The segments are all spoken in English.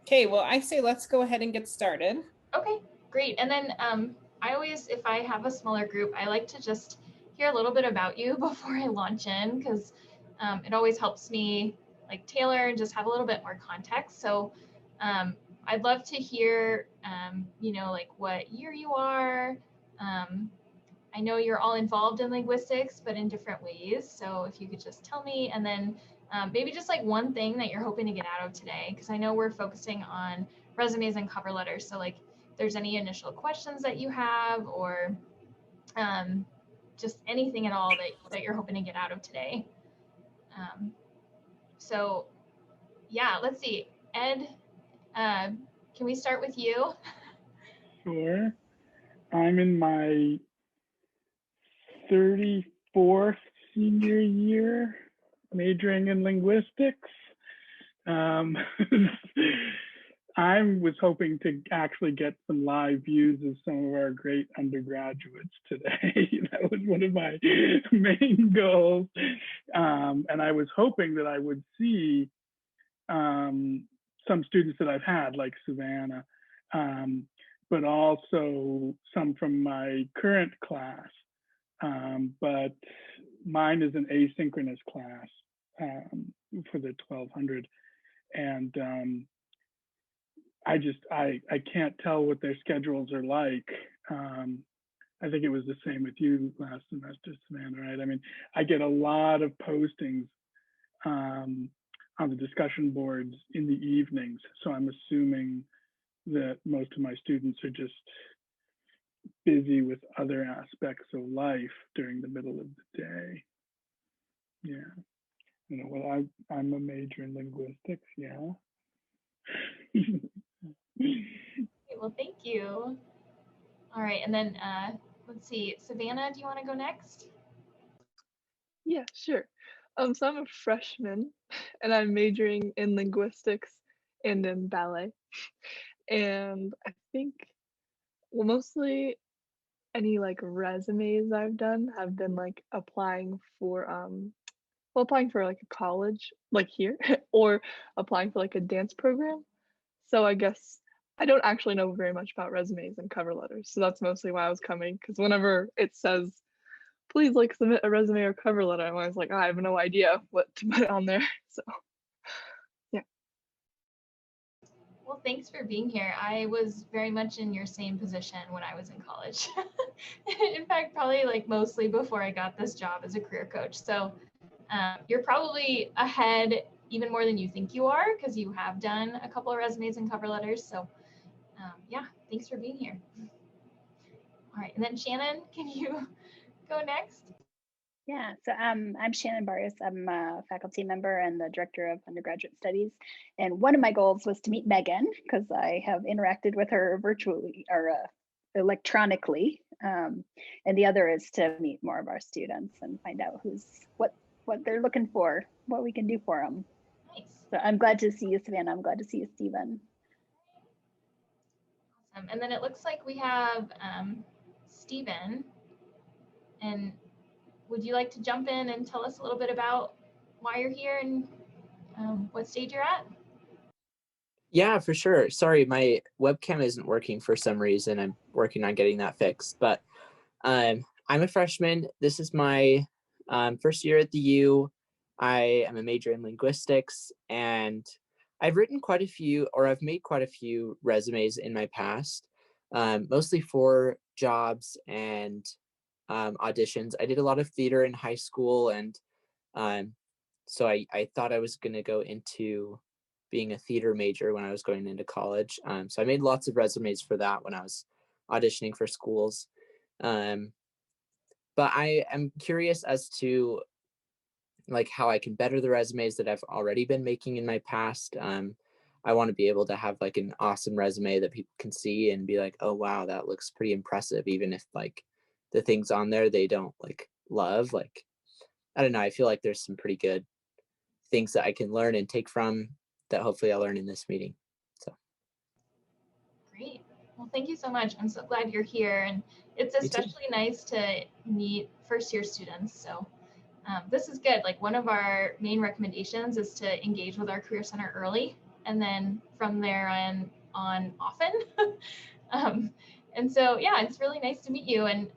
Okay, well, I say let's go ahead and get started. Okay, great. And then I always, if I have a smaller group, I like to just hear a little bit about you before I launch in, because it always helps me like tailor and just have a little bit more context. So um, I'd love to hear, like what year you are. Um, I know you're all involved in linguistics, but in different ways. So if you could just tell me, and then maybe just like one thing that you're hoping to get out of today, because I know we're focusing on resumes and cover letters. So like, if there's any initial questions that you have, or um, just anything at all that you're hoping to get out of today. Um, so yeah, let's see, Ed. Uh, can we start with you? Sure. I'm in my 34th senior year, majoring in linguistics. Um, I was hoping to actually get some live views of some of our great undergraduates today. That was one of my main goals. And I was hoping that I would see some students that I've had, like Savannah, but also some from my current class. But mine is an asynchronous class for the 1200. And I can't tell what their schedules are like. I think it was the same with you last semester, Savannah, right? I mean, I get a lot of postings on the discussion boards in the evenings. So I'm assuming that most of my students are just busy with other aspects of life during the middle of the day. Yeah. Well, I'm a major in linguistics. Yeah. Okay, well, thank you. All right, and then let's see, Savannah, do you want to go next? Yeah, sure. So I'm a freshman and I'm majoring in linguistics and in ballet. And I think, well, mostly any like resumes I've done have been like applying for like a college like here or applying for like a dance program. So I guess I don't actually know very much about resumes and cover letters. So that's mostly why I was coming, because whenever it says please like submit a resume or cover letter, I'm always like, oh, I have no idea what to put on there. So yeah. Well, thanks for being here. I was very much in your same position when I was in college. In fact, probably like mostly before I got this job as a career coach. So you're probably ahead even more than you think you are, because you have done a couple of resumes and cover letters. So yeah, thanks for being here. All right, and then Shannon, can you go next? Yeah, so I'm Shannon Barrios. I'm a faculty member and the director of undergraduate studies. And one of my goals was to meet Megan, because I have interacted with her virtually or electronically. And the other is to meet more of our students and find out what they're looking for, what we can do for them. Nice. So I'm glad to see you, Savannah. I'm glad to see you, Stephen. Awesome. And then it looks like we have Stephen. And would you like to jump in and tell us a little bit about why you're here and what stage you're at? Yeah, for sure. Sorry, my webcam isn't working for some reason. I'm working on getting that fixed. But I'm a freshman. This is my first year at the U. I am a major in linguistics, and I've written quite a few, or I've made quite a few resumes in my past, mostly for jobs and auditions. I did a lot of theater in high school, and so I thought I was going to go into being a theater major when I was going into college. So I made lots of resumes for that when I was auditioning for schools. But I am curious as to like how I can better the resumes that I've already been making in my past. I want to be able to have like an awesome resume that people can see and be like, oh, wow, that looks pretty impressive. Even if like the things on there, they don't like love, like, I don't know. I feel like there's some pretty good things that I can learn and take from that hopefully I'll learn in this meeting. So great. Well, thank you so much. I'm so glad you're here, and it's especially nice to meet first year students. So this is good. Like one of our main recommendations is to engage with our Career Center early. and then from there on often. And so, yeah, it's really nice to meet you. And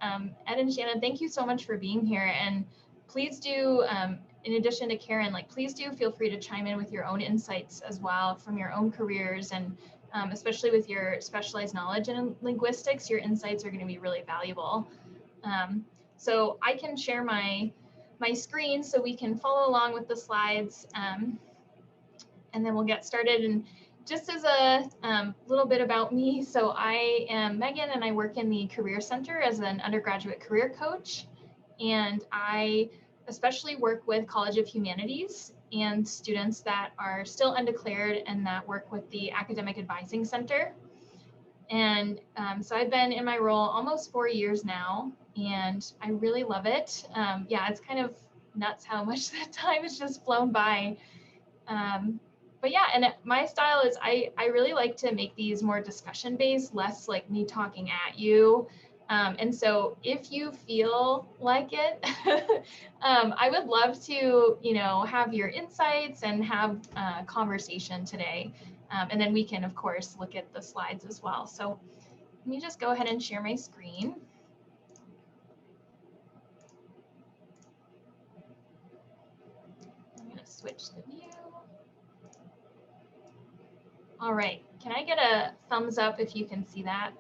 Ed and Shannon, thank you so much for being here. And please do, in addition to Karen, like please do feel free to chime in with your own insights as well from your own careers, and especially with your specialized knowledge in linguistics, your insights are going to be really valuable. So I can share my screen so we can follow along with the slides, and then we'll get started. And just as a little bit about me, so I am Megan and I work in the Career Center as an undergraduate career coach. And I especially work with College of Humanities and students that are still undeclared and that work with the Academic Advising Center. And so I've been in my role almost 4 years now, and I really love it. Yeah, it's kind of nuts how much that time has just flown by. But yeah, and my style is I really like to make these more discussion based, less like me talking at you. And so if you feel like it, I would love to, have your insights and have a conversation today. And then we can, of course, look at the slides as well. So let me just go ahead and share my screen. I'm going to switch the view. All right, can I get a thumbs up if you can see that?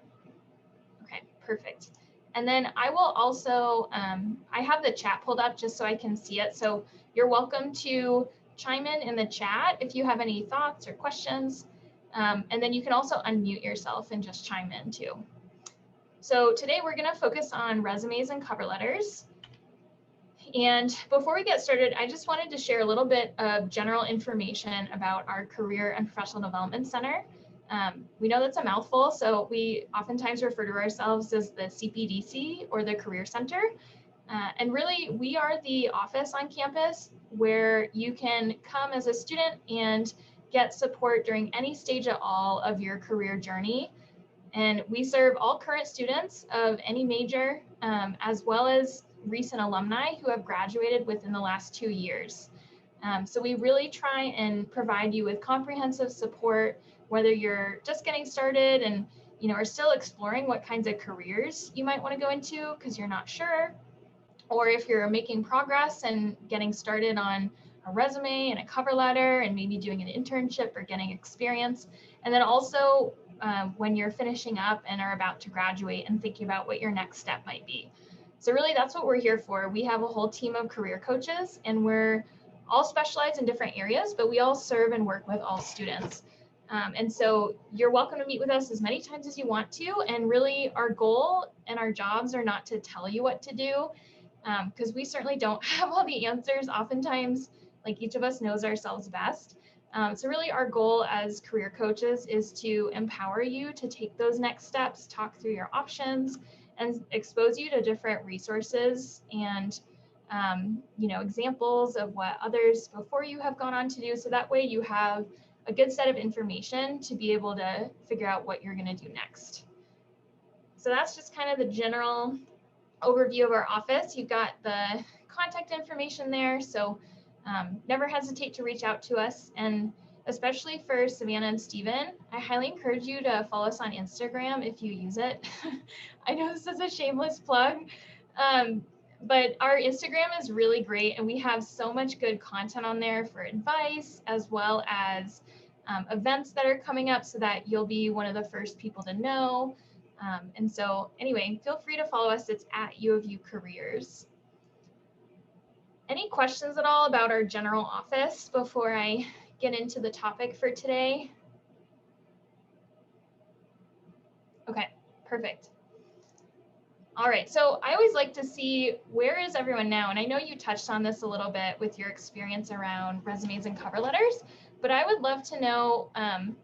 Okay, perfect. And then I will also, I have the chat pulled up just so I can see it. So you're welcome to chime in the chat if you have any thoughts or questions. And then you can also unmute yourself and just chime in too. So today we're gonna focus on resumes and cover letters. And before we get started, I just wanted to share a little bit of general information about our Career and Professional Development Center. We know that's a mouthful, so we oftentimes refer to ourselves as the CPDC or the Career Center. And really, we are the office on campus where you can come as a student and get support during any stage at all of your career journey. And we serve all current students of any major, as well as recent alumni who have graduated within the last 2 years. So we really try and provide you with comprehensive support, whether you're just getting started and are still exploring what kinds of careers you might want to go into because you're not sure, or if you're making progress and getting started on a resume and a cover letter and maybe doing an internship or getting experience. And then also when you're finishing up and are about to graduate and thinking about what your next step might be. So really that's what we're here for. We have a whole team of career coaches and we're all specialized in different areas, but we all serve and work with all students. And so you're welcome to meet with us as many times as you want to. And really our goal and our jobs are not to tell you what to do, because we certainly don't have all the answers. Oftentimes, like each of us knows ourselves best. So really our goal as career coaches is to empower you to take those next steps, talk through your options, and expose you to different resources and examples of what others before you have gone on to do. So that way you have a good set of information to be able to figure out what you're going to do next. So that's just kind of the general overview of our office. You've got the contact information there. So never hesitate to reach out to us. And especially for Savannah and Steven, I highly encourage you to follow us on Instagram if you use it. I know this is a shameless plug, but our Instagram is really great and we have so much good content on there for advice as well as events that are coming up so that you'll be one of the first people to know. And so anyway, feel free to follow us. It's at U of U Careers. Any questions at all about our general office before I get into the topic for today? Okay, perfect. All right, so I always like to see where is everyone now? And I know you touched on this a little bit with your experience around resumes and cover letters, but I would love to know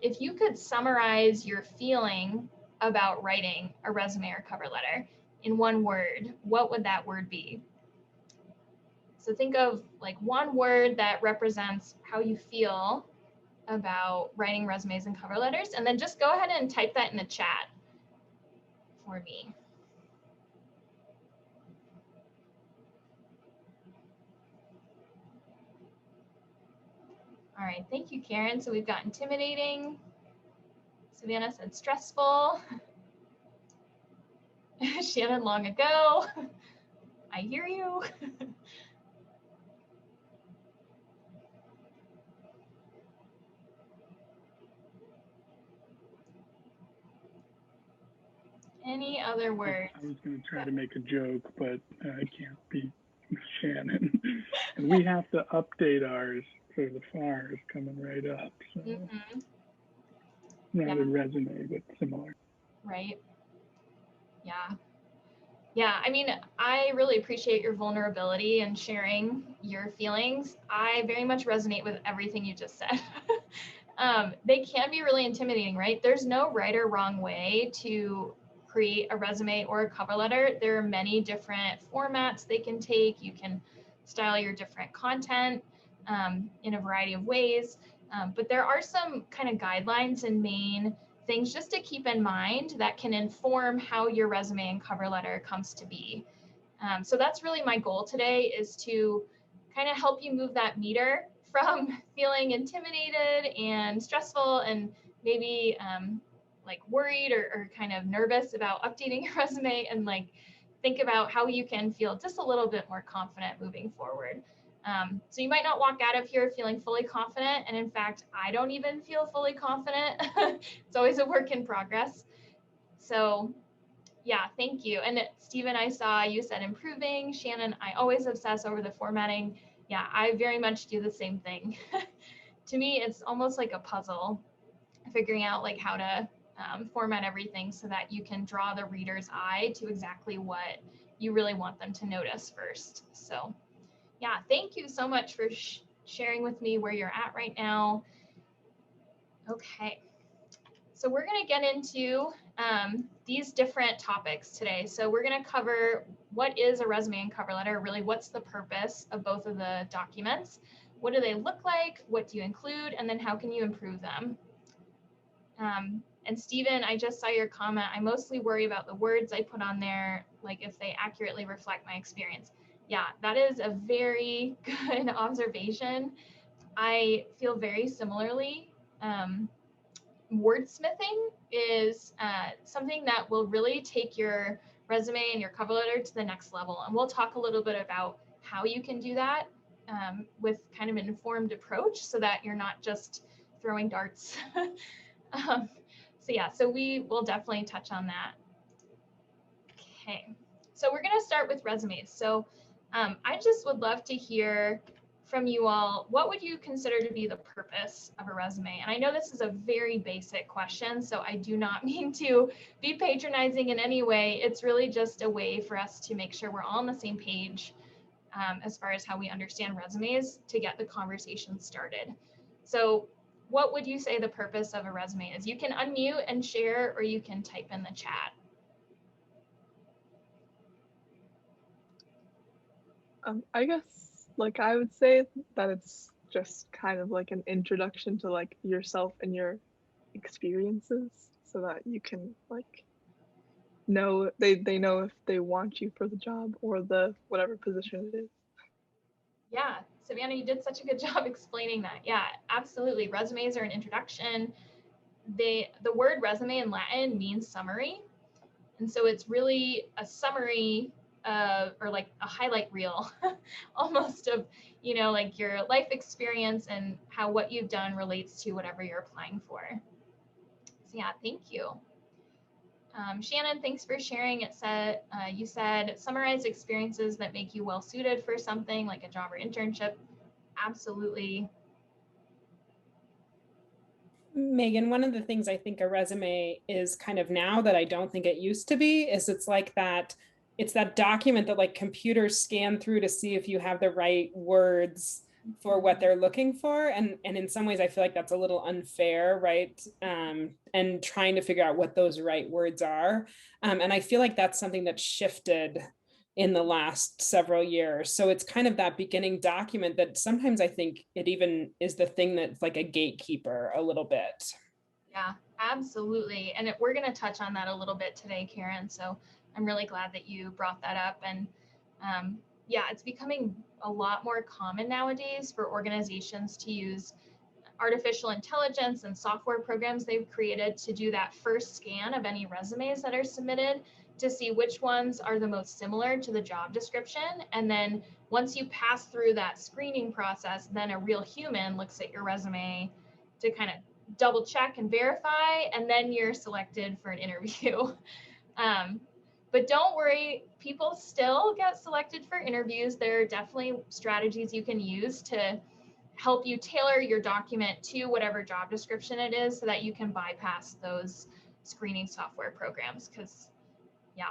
if you could summarize your feeling about writing a resume or cover letter in one word. What would that word be? So think of like one word that represents how you feel about writing resumes and cover letters, and then just go ahead and type that in the chat for me. All right, thank you, Karen. So we've got intimidating. Savannah said stressful. Shannon, long ago. I hear you. Any other words? I was going to try to make a joke, but I can't beat Shannon. And we have to update ours for the FARs coming right up. So not a resume, but similar. Right. Yeah. Yeah, I mean, I really appreciate your vulnerability and sharing your feelings. I very much resonate with everything you just said. They can be really intimidating, right? There's no right or wrong way to create a resume or a cover letter. There are many different formats they can take. You can style your different content in a variety of ways. But there are some kind of guidelines and main things just to keep in mind that can inform how your resume and cover letter comes to be. So that's really my goal today, is to kind of help you move that meter from feeling intimidated and stressful and maybe like worried or kind of nervous about updating your resume, and like think about how you can feel just a little bit more confident moving forward. So you might not walk out of here feeling fully confident. And in fact, I don't even feel fully confident. It's always a work in progress. So yeah, thank you. And Stephen, I saw you said improving. Shannon, I always obsess over the formatting. Yeah, I very much do the same thing. To me, it's almost like a puzzle, figuring out like how to format everything so that you can draw the reader's eye to exactly what you really want them to notice first. So yeah, thank you so much for sharing with me where you're at right now. Okay, so we're going to get into these different topics today. So we're going to cover what is a resume and cover letter, really what's the purpose of both of the documents, what do they look like, what do you include, and then how can you improve them. And Stephen, I just saw your comment. I mostly worry about the words I put on there, like if they accurately reflect my experience. Yeah, that is a very good observation. I feel very similarly. Wordsmithing is something that will really take your resume and your cover letter to the next level. And we'll talk a little bit about how you can do that with kind of an informed approach so that you're not just throwing darts. So yeah, so we will definitely touch on that. Okay, so we're going to start with resumes. So I just would love to hear from you all, what would you consider to be the purpose of a resume? And I know this is a very basic question, so I do not mean to be patronizing in any way. It's really just a way for us to make sure we're all on the same page as far as how we understand resumes to get the conversation started. So what would you say the purpose of a resume is? You can unmute and share, or you can type in the chat. I guess like I would say that it's just kind of like an introduction to like yourself and your experiences, so that you can like know they know if they want you for the job or the whatever position it is. Yeah, Savannah, you did such a good job explaining that. Yeah, absolutely. Resumes are an introduction. The word resume in Latin means summary. And so it's really a summary or like a highlight reel almost of, you know, like your life experience and how what you've done relates to whatever you're applying for. So yeah, thank you. Shannon, thanks for sharing. It said, you said summarize experiences that make you well suited for something like a job or internship. Absolutely. Megan, one of the things I think a resume is kind of now that I don't think it used to be is it's like that, it's that document that like computers scan through to see if you have the right words for what they're looking for. And in some ways I feel like that's a little unfair, right? And trying to figure out what those right words are. And I feel like that's something that shifted in the last several years. So it's kind of that beginning document that sometimes I think it even is the thing that's like a gatekeeper a little bit. Yeah, absolutely. And we're going to touch on that a little bit today, Karen. So I'm really glad that you brought that up. And yeah, it's becoming a lot more common nowadays for organizations to use artificial intelligence and software programs they've created to do that first scan of any resumes that are submitted to see which ones are the most similar to the job description. And then once you pass through that screening process, then a real human looks at your resume to kind of double check and verify, and then you're selected for an interview. But don't worry, people still get selected for interviews. There are definitely strategies you can use to help you tailor your document to whatever job description it is so that you can bypass those screening software programs, because yeah,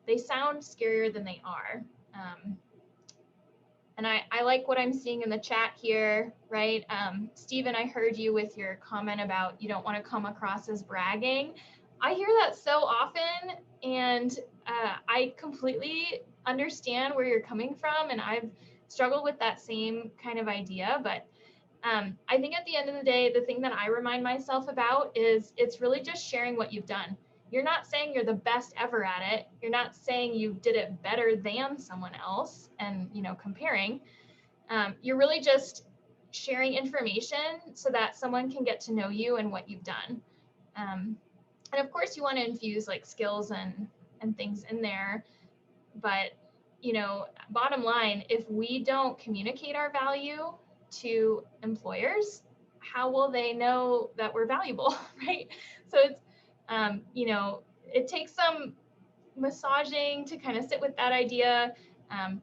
they sound scarier than they are. And I like what I'm seeing in the chat here, right? Stephen, I heard you with your comment about you don't want to come across as bragging. I hear that so often, and I completely understand where you're coming from, and I've struggled with that same kind of idea. But I think at the end of the day, the thing that I remind myself about is it's really just sharing what you've done. You're not saying you're the best ever at it. You're not saying you did it better than someone else and, you know, comparing. You're really just sharing information so that someone can get to know you and what you've done. And of course you want to infuse like skills and things in there. But, you know, bottom line, if we don't communicate our value to employers, how will they know that we're valuable, right? So it's, you know, it takes some massaging to kind of sit with that idea,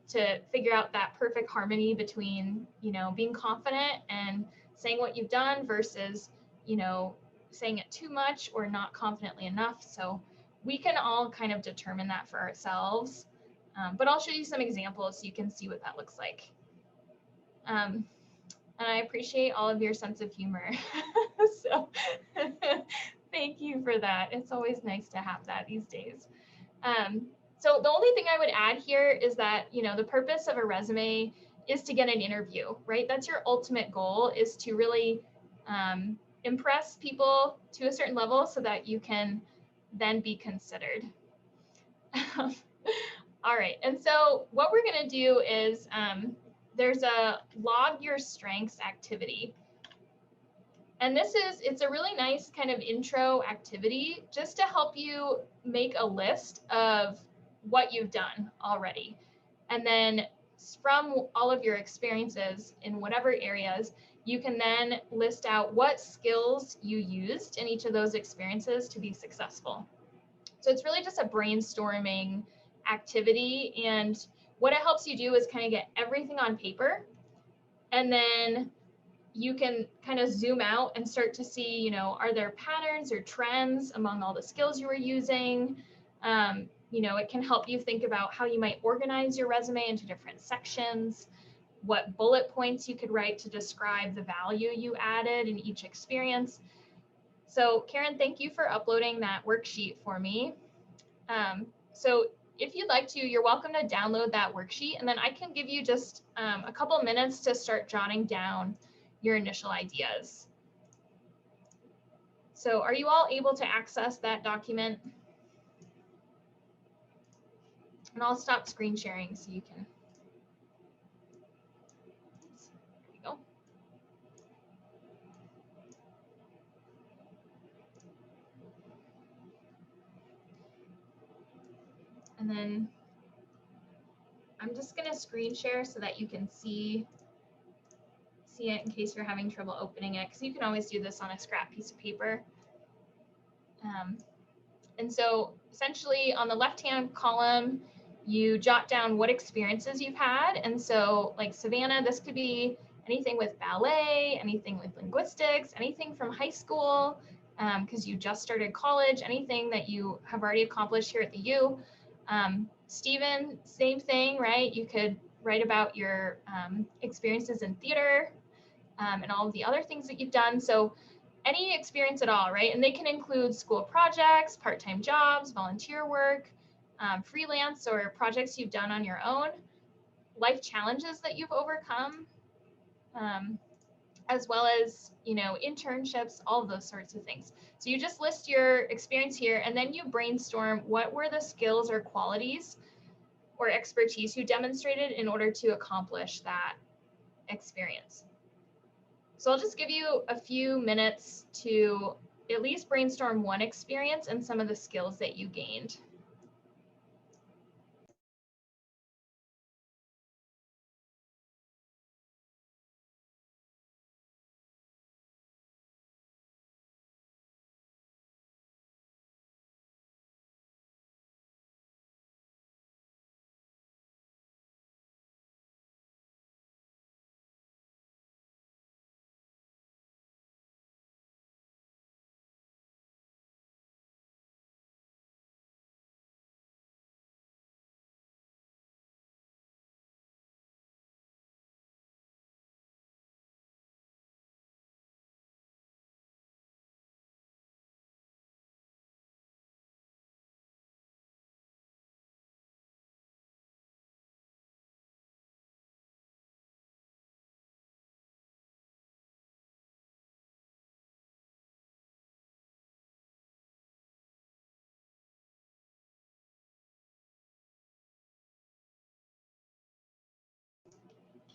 to figure out that perfect harmony between, you know, being confident and saying what you've done versus, you know, saying it too much or not confidently enough. So we can all kind of determine that for ourselves. But I'll show you some examples so you can see what that looks like. And I appreciate all of your sense of humor. So thank you for that. It's always nice to have that these days. So the only thing I would add here is that, you know, the purpose of a resume is to get an interview, right? That's your ultimate goal, is to really impress people to a certain level so that you can then be considered. All right, and so what we're gonna do is there's a log your strengths activity. And it's a really nice kind of intro activity just to help you make a list of what you've done already. And then from all of your experiences in whatever areas, you can then list out what skills you used in each of those experiences to be successful. So it's really just a brainstorming activity. And what it helps you do is kind of get everything on paper, and then you can kind of zoom out and start to see, you know, are there patterns or trends among all the skills you were using? You know, it can help you think about how you might organize your resume into different sections, what bullet points you could write to describe the value you added in each experience. So Karen, thank you for uploading that worksheet for me. So if you'd like to, you're welcome to download that worksheet, and then I can give you just a couple minutes to start jotting down your initial ideas. So are you all able to access that document? And I'll stop screen sharing so you can. There you go. And then I'm just gonna screen share so that you can see it in case you're having trouble opening it, because you can always do this on a scrap piece of paper. And so essentially on the left-hand column, you jot down what experiences you've had. And so like Savannah, this could be anything with ballet, anything with linguistics, anything from high school, because you just started college, anything that you have already accomplished here at the U. Stephen, same thing, right? You could write about your experiences in theater and all of the other things that you've done. So any experience at all, right? And they can include school projects, part-time jobs, volunteer work, freelance or projects you've done on your own, life challenges that you've overcome, as well as, you know, internships, all of those sorts of things. So you just list your experience here, and then you brainstorm what were the skills or qualities or expertise you demonstrated in order to accomplish that experience. So I'll just give you a few minutes to at least brainstorm one experience and some of the skills that you gained.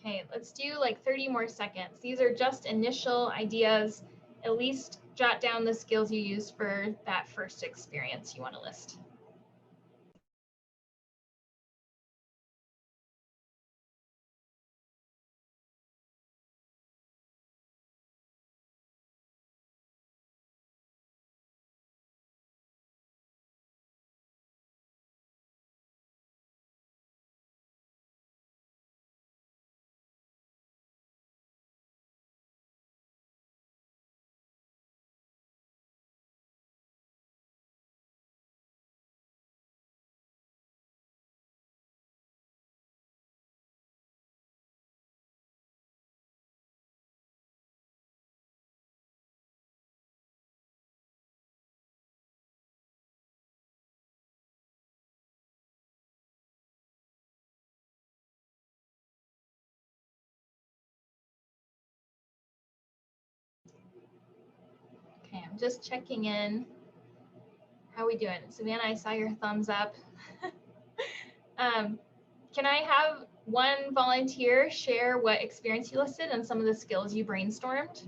Okay, let's do like 30 more seconds. These are just initial ideas. At least jot down the skills you used for that first experience you want to list. Okay, I'm just checking in. How are we doing? Savannah, I saw your thumbs up. Can I have one volunteer share what experience you listed and some of the skills you brainstormed?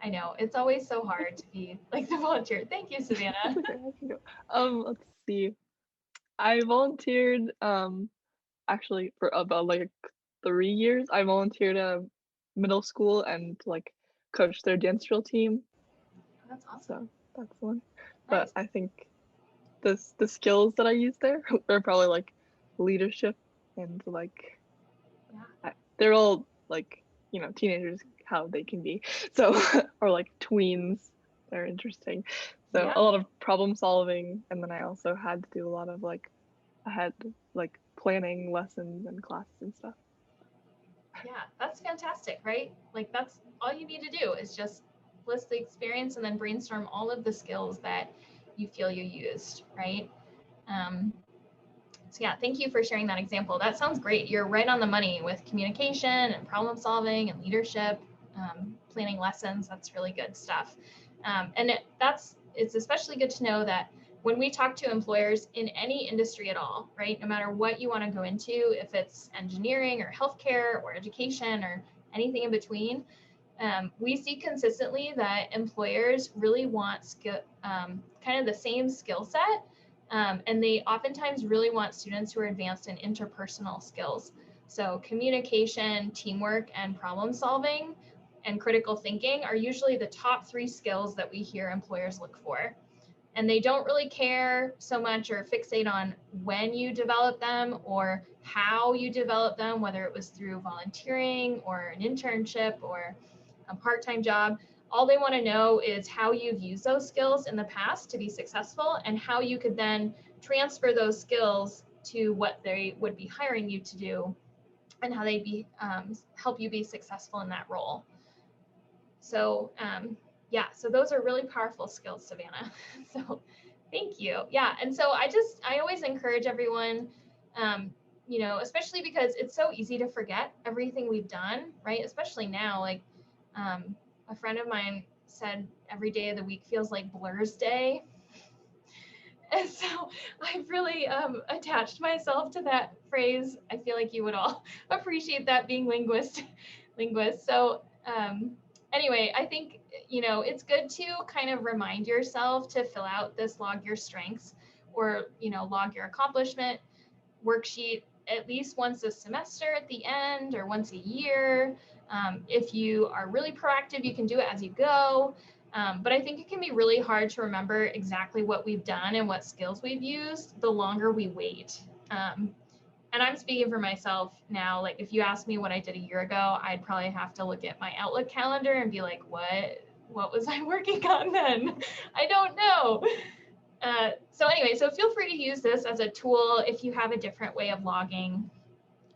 I know, it's always so hard to be like the volunteer. Thank you, Savannah. Okay, I can go. Let's see. I volunteered actually for about like 3 years. I volunteered at middle school and like coached their dance drill team. That's awesome. So that's one. Nice. But I think the skills that I used there are probably like leadership and like they're all like, you know, teenagers how they can be. So or like tweens, they're interesting. So Yeah. a lot of problem solving, and then I also had to do a lot of like I had like planning lessons and classes and stuff. Yeah, that's fantastic, right? Like that's all you need to do is just list the experience and then brainstorm all of the skills that you feel you used, right? So yeah, thank you for sharing that example. That sounds great. You're right on the money with communication and problem solving and leadership, planning lessons. That's really good stuff. And it's especially good to know that when we talk to employers in any industry at all, right, no matter what you want to go into, if it's engineering or healthcare or education or anything in between, we see consistently that employers really want kind of the same skill set. And they oftentimes really want students who are advanced in interpersonal skills. So communication, teamwork, and problem solving and critical thinking are usually the top 3 skills that we hear employers look for. And they don't really care so much or fixate on when you develop them or how you develop them, whether it was through volunteering or an internship or a part-time job. All they want to know is how you've used those skills in the past to be successful and how you could then transfer those skills to what they would be hiring you to do and how they'd help you be successful in that role. So yeah, so those are really powerful skills, Savannah. So thank you. Yeah, and so I always encourage everyone, you know, especially because it's so easy to forget everything we've done, right? Especially now, like a friend of mine said every day of the week feels like Blur's day. And so I've really attached myself to that phrase. I feel like you would all appreciate that, being linguists. So anyway, I think, it's good to kind of remind yourself to fill out this log your strengths, or, log your accomplishment worksheet at least once a semester at the end, or once a year. If you are really proactive, you can do it as you go. But I think it can be really hard to remember exactly what we've done and what skills we've used the longer we wait. And I'm speaking for myself now. Like, if you asked me what I did a year ago, I'd probably have to look at my Outlook calendar and be like, what was I working on then? I don't know. So anyway, so feel free to use this as a tool. If you have a different way of logging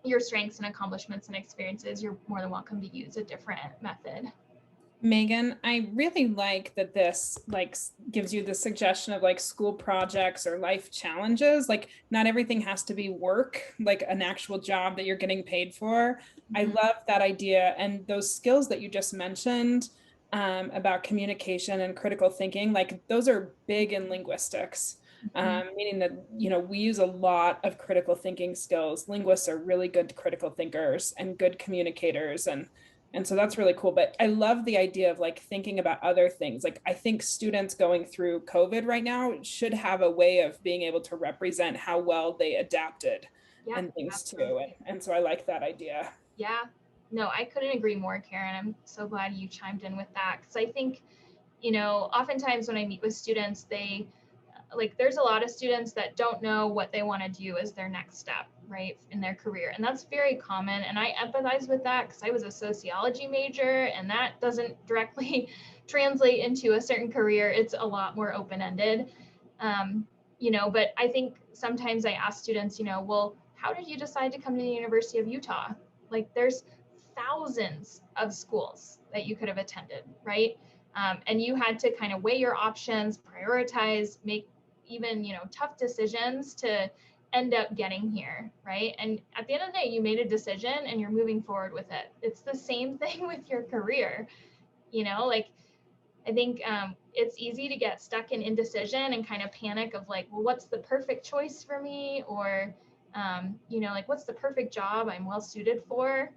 your strengths and accomplishments and experiences, you're more than welcome to use a different method. Megan, I really like that this gives you the suggestion of school projects or life challenges. Like, not everything has to be work, like an actual job that you're getting paid for. I love that idea. And those skills that you just mentioned, about communication and critical thinking, like those are big in linguistics. Meaning that, we use a lot of critical thinking skills. Linguists are really good critical thinkers and good communicators. And so that's really cool. But I love the idea of thinking about other things. Like, I think students going through COVID right now should have a way of being able to represent how well they adapted and things absolutely. too. And so I like that idea. Yeah, no, I couldn't agree more, Karen. I'm so glad you chimed in with that. Because I think, oftentimes when I meet with students, there's a lot of students that don't know what they want to do as their next step, right, in their career. And that's very common. And I empathize with that because I was a sociology major, and that doesn't directly translate into a certain career. It's a lot more open-ended. But I think sometimes I ask students, well, how did you decide to come to the University of Utah? Like, there's thousands of schools that you could have attended, right? And you had to kind of weigh your options, prioritize, make even, tough decisions to end up getting here, right? And at the end of the day, you made a decision and you're moving forward with it. It's the same thing with your career. I think it's easy to get stuck in indecision and kind of panic of well, what's the perfect choice for me? Or, what's the perfect job I'm well suited for?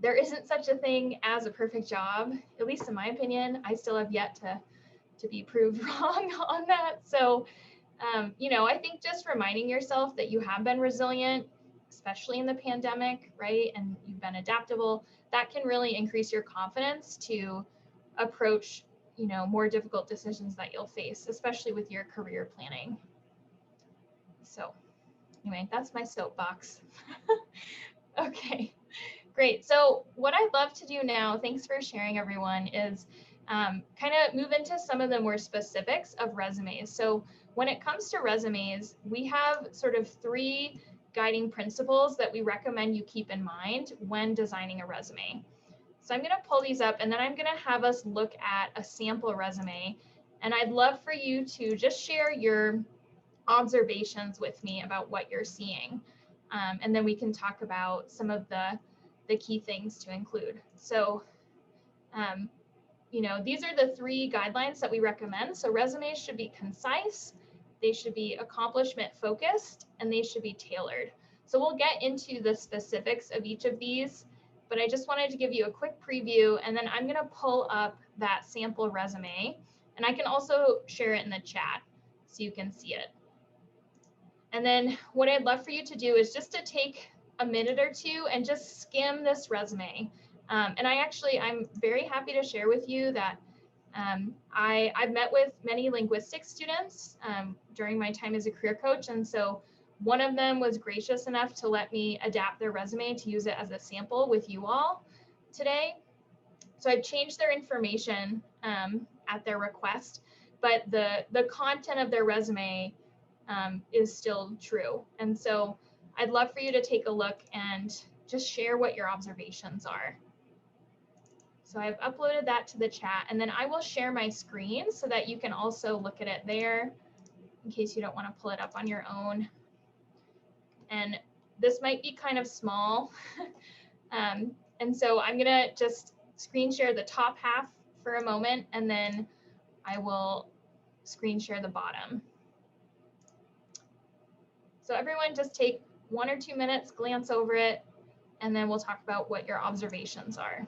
There isn't such a thing as a perfect job, at least in my opinion. I still have yet to be proved wrong on that. So, I think just reminding yourself that you have been resilient, especially in the pandemic, right? And you've been adaptable, that can really increase your confidence to approach, more difficult decisions that you'll face, especially with your career planning. So anyway, that's my soapbox. Okay, great. So what I'd love to do now, thanks for sharing, everyone, is kind of move into some of the more specifics of resumes. So when it comes to resumes, we have sort of 3 guiding principles that we recommend you keep in mind when designing a resume. So I'm going to pull these up, and then I'm going to have us look at a sample resume. And I'd love for you to just share your observations with me about what you're seeing. And then we can talk about some of the key things to include. So, these are the 3 guidelines that we recommend. So resumes should be concise, they should be accomplishment focused, and they should be tailored. So we'll get into the specifics of each of these, but I just wanted to give you a quick preview, and then I'm going to pull up that sample resume, and I can also share it in the chat so you can see it. And then what I'd love for you to do is just to take a minute or 2 and just skim this resume. And I'm very happy to share with you that I've met with many linguistics students during my time as a career coach. And so one of them was gracious enough to let me adapt their resume to use it as a sample with you all today. So I've changed their information at their request, but the content of their resume is still true. And so I'd love for you to take a look and just share what your observations are. So I've uploaded that to the chat, and then I will share my screen so that you can also look at it there in case you don't want to pull it up on your own. And this might be kind of small. And so I'm gonna just screen share the top half for a moment, and then I will screen share the bottom. So everyone just take 1 or 2 minutes, glance over it, and then we'll talk about what your observations are.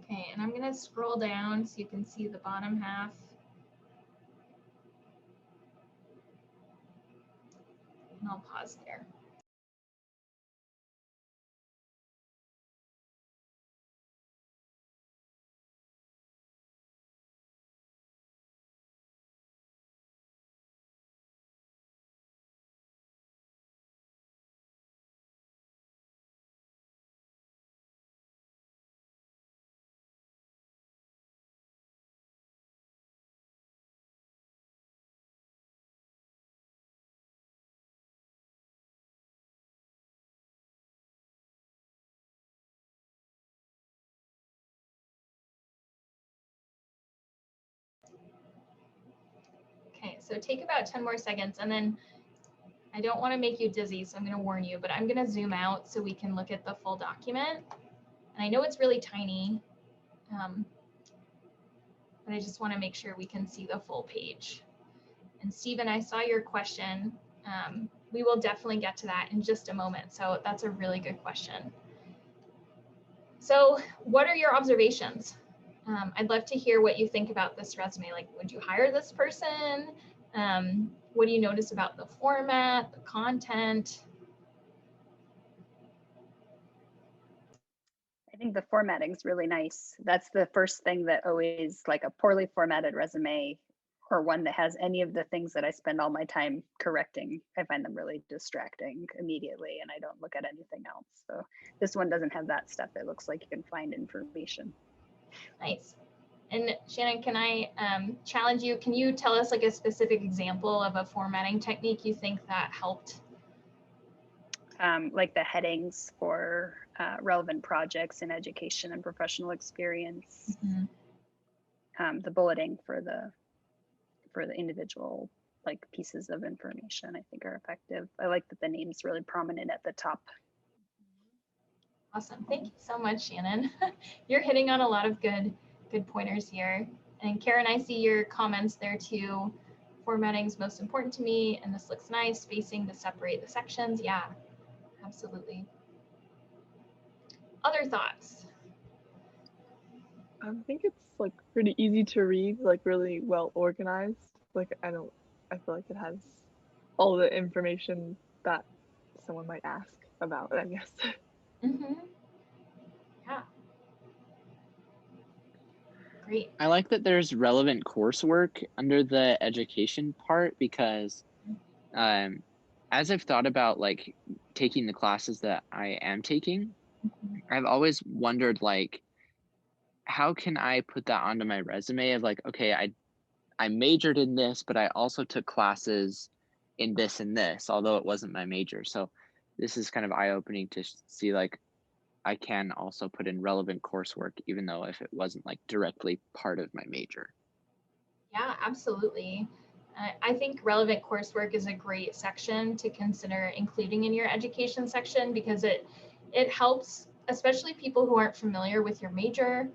Okay, and I'm gonna scroll down so you can see the bottom half. And I'll pause there. Okay, so take about 10 more seconds, and then I don't want to make you dizzy, so I'm going to warn you, but I'm going to zoom out so we can look at the full document. And I know it's really tiny, but I just want to make sure we can see the full page. And Stephen, I saw your question. We will definitely get to that in just a moment. So that's a really good question. So what are your observations? I'd love to hear what you think about this resume. Like, would you hire this person? What do you notice about the format, the content? I think the formatting is really nice. That's the first thing that always, like a poorly formatted resume or one that has any of the things that I spend all my time correcting, I find them really distracting immediately, and I don't look at anything else. So this one doesn't have that stuff. It looks like you can find information. Nice. And Shannon, can I challenge you? Can you tell us like a specific example of a formatting technique you think that helped? Like the headings for relevant projects in education and professional experience. Mm-hmm. The bulleting for the individual like pieces of information, I think are effective. I like that the name's really prominent at the top. Awesome. Thank you so much, Shannon. You're hitting on a lot of good pointers here. And Karen, I see your comments there too. Formatting is most important to me, and this looks nice. Spacing to separate the sections. Yeah, absolutely. Other thoughts? I think it's like pretty easy to read, like really well organized. Like I feel like it has all the information that someone might ask about, I guess. Mm-hmm. Yeah. Great. I like that there's relevant coursework under the education part, because as I've thought about like taking the classes that I am taking, I've always wondered like, how can I put that onto my resume of like, okay, I majored in this, but I also took classes in this and this, although it wasn't my major. So this is kind of eye-opening to see like I can also put in relevant coursework, even though if it wasn't like directly part of my major. Yeah, absolutely. I think relevant coursework is a great section to consider including in your education section, because it helps, especially people who aren't familiar with your major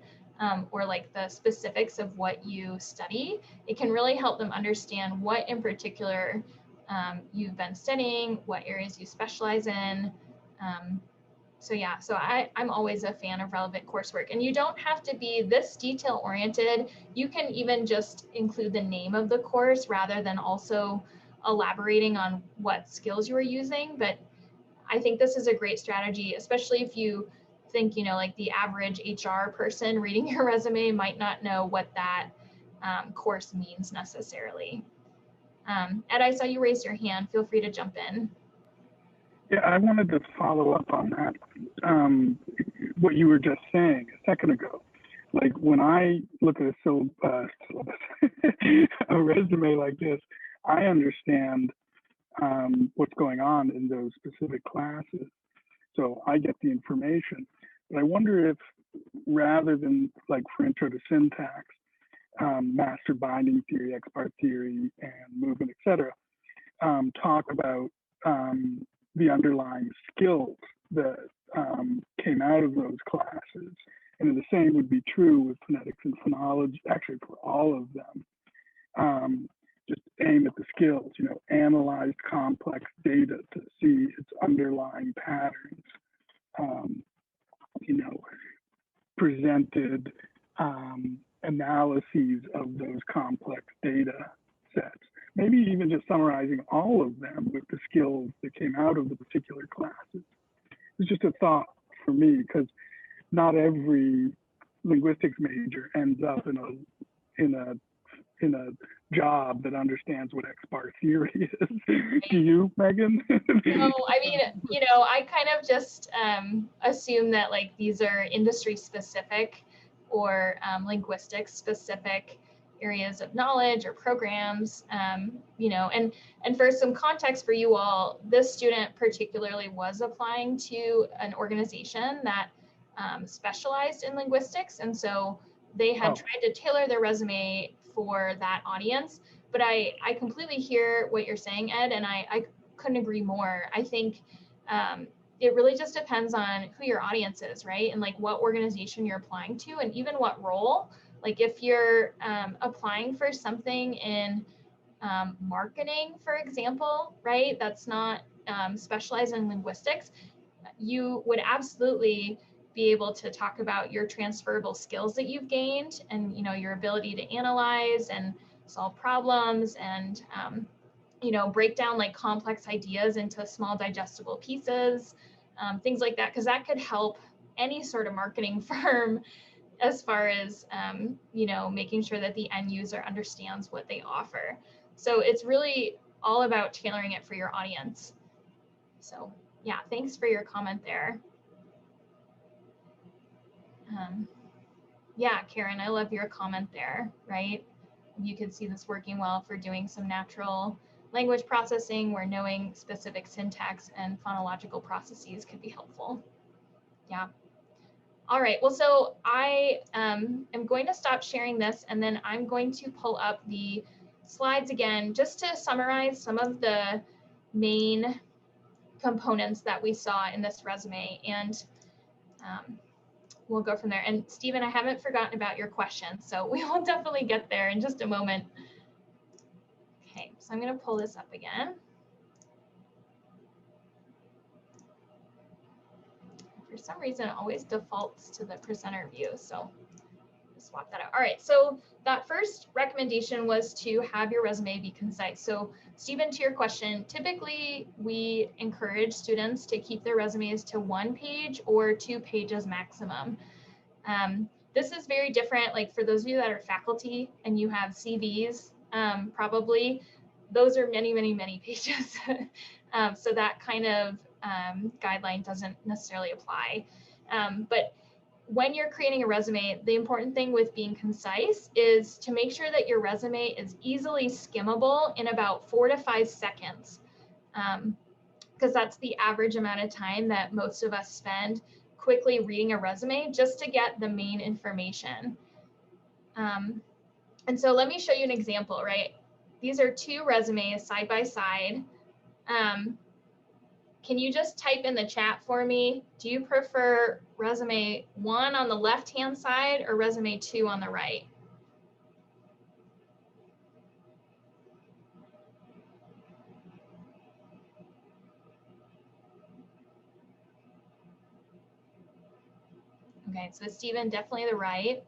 or like the specifics of what you study. It can really help them understand what in particular you've been studying, what areas you specialize in. So yeah, so I'm always a fan of relevant coursework, and you don't have to be this detail oriented. You can even just include the name of the course rather than also elaborating on what skills you are using. But I think this is a great strategy, especially if you think, you know, like the average HR person reading your resume might not know what that course means necessarily. Ed, I saw you raise your hand. Feel free to jump in. Yeah, I wanted to follow up on that, what you were just saying a second ago. Like when I look at a a resume like this, I understand what's going on in those specific classes. So I get the information. But I wonder if rather than like for intro to syntax, master binding theory, ex part theory, and movement, et cetera, talk about the underlying skills that came out of those classes. And the same would be true with phonetics and phonology, actually for all of them. Just aim at the skills, you know, analyze complex data to see its underlying patterns, you know, presented analyses of those complex data sets. Maybe even just summarizing all of them with the skills that came out of the particular classes. It's just a thought for me, because not every linguistics major ends up in a job that understands what ex-part theory is. Do you, Megan? No, I mean, you know, I kind of just assume that like these are industry specific or linguistics specific areas of knowledge or programs, you know, and for some context for you all, this student particularly was applying to an organization that specialized in linguistics. And so they had tried to tailor their resume for that audience. But I completely hear what you're saying, Ed, and I couldn't agree more. I think it really just depends on who your audience is, right? And like what organization you're applying to and even what role. Like if you're applying for something in marketing, for example, right? That's not specialized in linguistics. You would absolutely be able to talk about your transferable skills that you've gained and, you know, your ability to analyze and solve problems and, you know, break down like complex ideas into small digestible pieces, things like that, because that could help any sort of marketing firm as far as, you know, making sure that the end user understands what they offer. So it's really all about tailoring it for your audience. So yeah, thanks for your comment there. Yeah, Karen, I love your comment there, right? You could see this working well for doing some natural language processing where knowing specific syntax and phonological processes could be helpful. Yeah. All right, well, so I am going to stop sharing this and then I'm going to pull up the slides again just to summarize some of the main components that we saw in this resume, and we'll go from there. And Stephen, I haven't forgotten about your question, so we will definitely get there in just a moment. Okay, so I'm going to pull this up again. For some reason, it always defaults to the presenter view, so swap that out. All right, so that first recommendation was to have your resume be concise. So Stephen, to your question, typically we encourage students to keep their resumes to 1 page or 2 pages maximum. This is very different, like for those of you that are faculty and you have CVs, probably those are many, many, many pages. So that kind of guideline doesn't necessarily apply. But when you're creating a resume, the important thing with being concise is to make sure that your resume is easily skimmable in about 4 to 5 seconds, because that's the average amount of time that most of us spend quickly reading a resume just to get the main information. And so let me show you an example, right? These are 2 resumes side by side. Can you just type in the chat for me? Do you prefer resume 1 on the left-hand side or resume 2 on the right? Okay, so Stephen, definitely the right.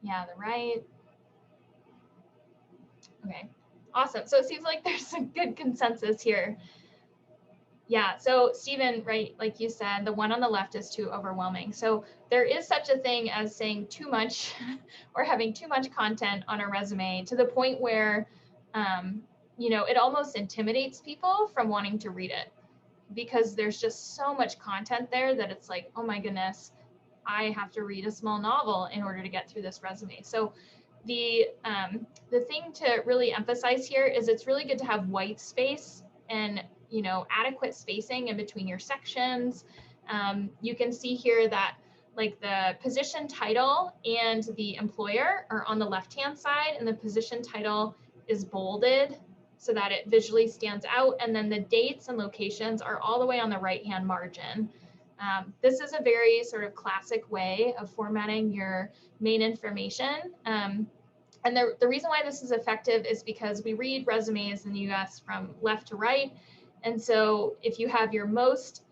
Yeah, the right. Okay, awesome. So it seems like there's a good consensus here. Yeah, so Stephen, right, like you said, the one on the left is too overwhelming. So there is such a thing as saying too much or having too much content on a resume to the point where, you know, it almost intimidates people from wanting to read it because there's just so much content there that it's like, oh my goodness, I have to read a small novel in order to get through this resume. So the thing to really emphasize here is it's really good to have white space and, you know, adequate spacing in between your sections. You can see here that like the position title and the employer are on the left-hand side, and the position title is bolded so that it visually stands out. And then the dates and locations are all the way on the right-hand margin. This is a very sort of classic way of formatting your main information. And the reason why this is effective is because we read resumes in the US from left to right. And so if you have your most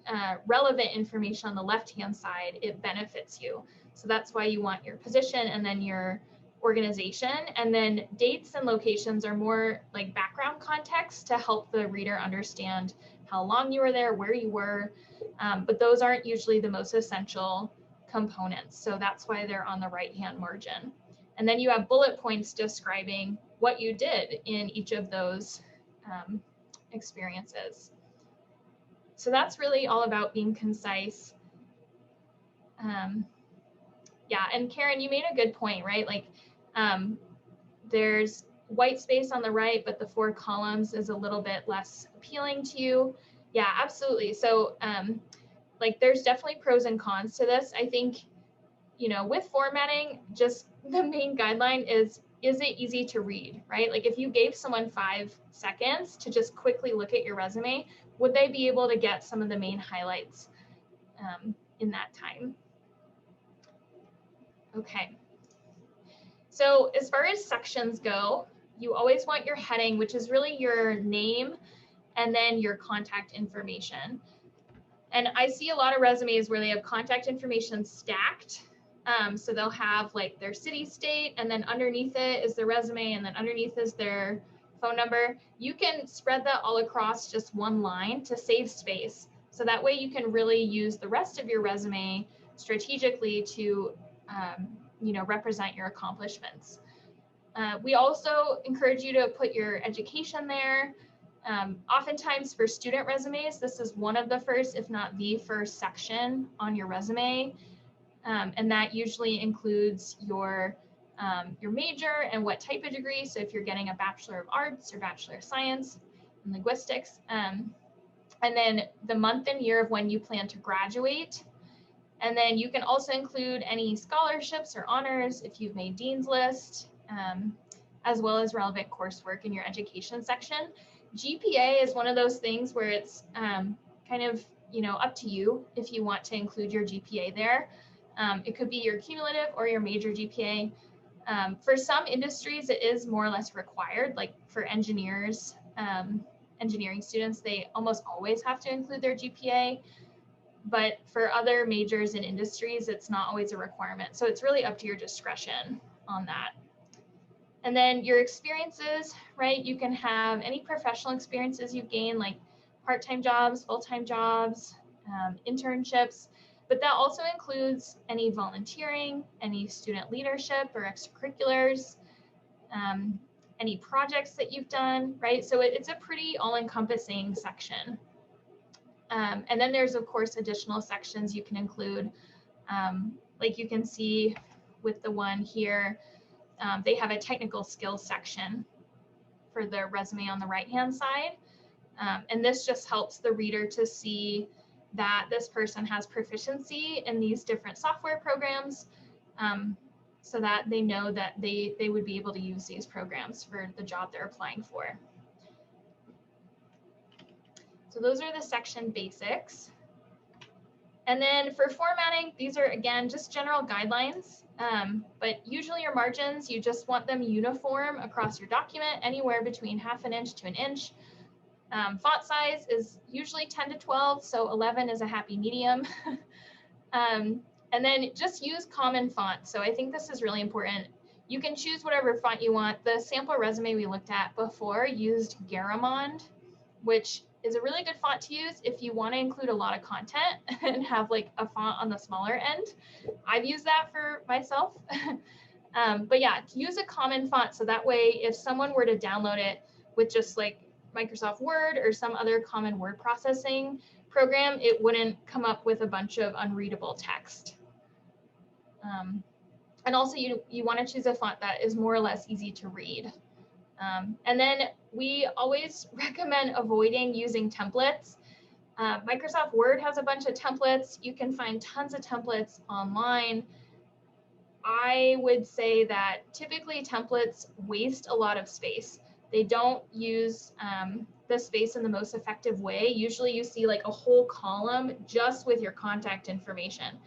relevant information on the left-hand side, it benefits you. So that's why you want your position and then your organization. And then dates and locations are more like background context to help the reader understand how long you were there, where you were. But those aren't usually the most essential components. So that's why they're on the right-hand margin. And then you have bullet points describing what you did in each of those experiences. So that's really all about being concise. Yeah, and Karen, you made a good point, right? Like there's white space on the right, but the 4 columns is a little bit less appealing to you. Yeah, absolutely. So like there's definitely pros and cons to this. I think, you know, with formatting, just the main guideline is it easy to read, right? Like if you gave someone 5 seconds to just quickly look at your resume, would they be able to get some of the main highlights in that time? Okay. So as far as sections go, you always want your heading, which is really your name and then your contact information. And I see a lot of resumes where they have contact information stacked. So they'll have like their city, state, and then underneath it is the resume, and then underneath is their phone number. You can spread that all across just one line to save space. So that way you can really use the rest of your resume strategically to you know, represent your accomplishments. We also encourage you to put your education there. Oftentimes for student resumes, this is one of the first, if not the first section on your resume. And that usually includes your major and what type of degree. So if you're getting a Bachelor of Arts or Bachelor of Science in linguistics, and then the month and year of when you plan to graduate. And then you can also include any scholarships or honors if you've made Dean's List, as well as relevant coursework in your education section. GPA is one of those things where it's kind of, you know, up to you if you want to include your GPA there. It could be your cumulative or your major GPA. For some industries, it is more or less required, like for engineers, engineering students, they almost always have to include their GPA. But for other majors and industries, it's not always a requirement. So it's really up to your discretion on that. And then your experiences, right? You can have any professional experiences you've gained, like part-time jobs, full-time jobs, internships, but that also includes any volunteering, any student leadership or extracurriculars, any projects that you've done, right? So it's a pretty all-encompassing section. And then there's, of course, additional sections you can include. Like you can see with the one here, they have a technical skills section for the resume on the right-hand side. And this just helps the reader to see that this person has proficiency in these different software programs, so that they know that they would be able to use these programs for the job they're applying for. So those are the section basics. And then for formatting, these are, again, just general guidelines, but usually your margins, you just want them uniform across your document, anywhere between 1/2 inch to 1 inch. Font size is usually 10 to 12, so 11 is a happy medium. And then just use common font. So I think this is really important. You can choose whatever font you want. The sample resume we looked at before used Garamond. which is a really good font to use if you want to include a lot of content and have like a font on the smaller end. I've used that for myself. But yeah, use a common font so that way if someone were to download it with just like Microsoft Word or some other common word processing program, it wouldn't come up with a bunch of unreadable text. And also you want to choose a font that is more or less easy to read. And then we always recommend avoiding using templates. Microsoft Word has a bunch of templates. You can find tons of templates online. I would say that typically templates waste a lot of space. They don't use the space in the most effective way. Usually you see like a whole column just with your contact information.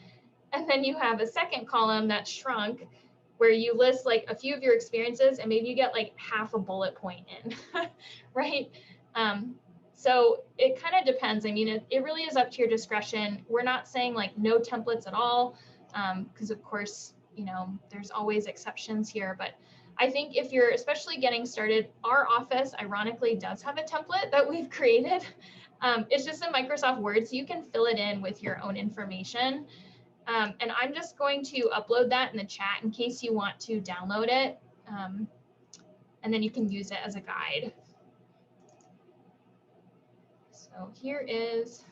And then you have a second column that's shrunk where you list like a few of your experiences and maybe you get like half a bullet point in, right? So it kind of depends. I mean, it really is up to your discretion. We're not saying like no templates at all, because of course, you know, there's always exceptions here, but I think if you're especially getting started, our office ironically does have a template that we've created. It's just in Microsoft Word, so you can fill it in with your own information. And I'm just going to upload that in the chat in case you want to download it. And then you can use it as a guide. So here is,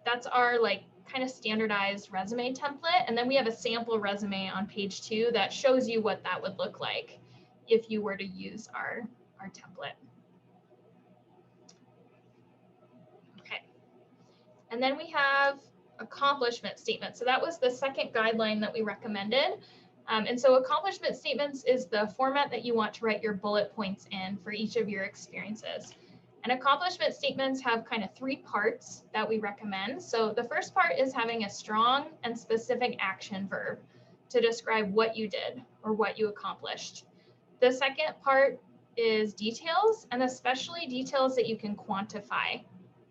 that's our like kind of standardized resume template. And then we have a sample resume on page 2 that shows you what that would look like if you were to use our template. Okay. And then we have accomplishment statement. So that was the second guideline that we recommended. And so accomplishment statements is the format that you want to write your bullet points in for each of your experiences. And accomplishment statements have kind of 3 parts that we recommend. So the first part is having a strong and specific action verb to describe what you did or what you accomplished. The second part is details, and especially details that you can quantify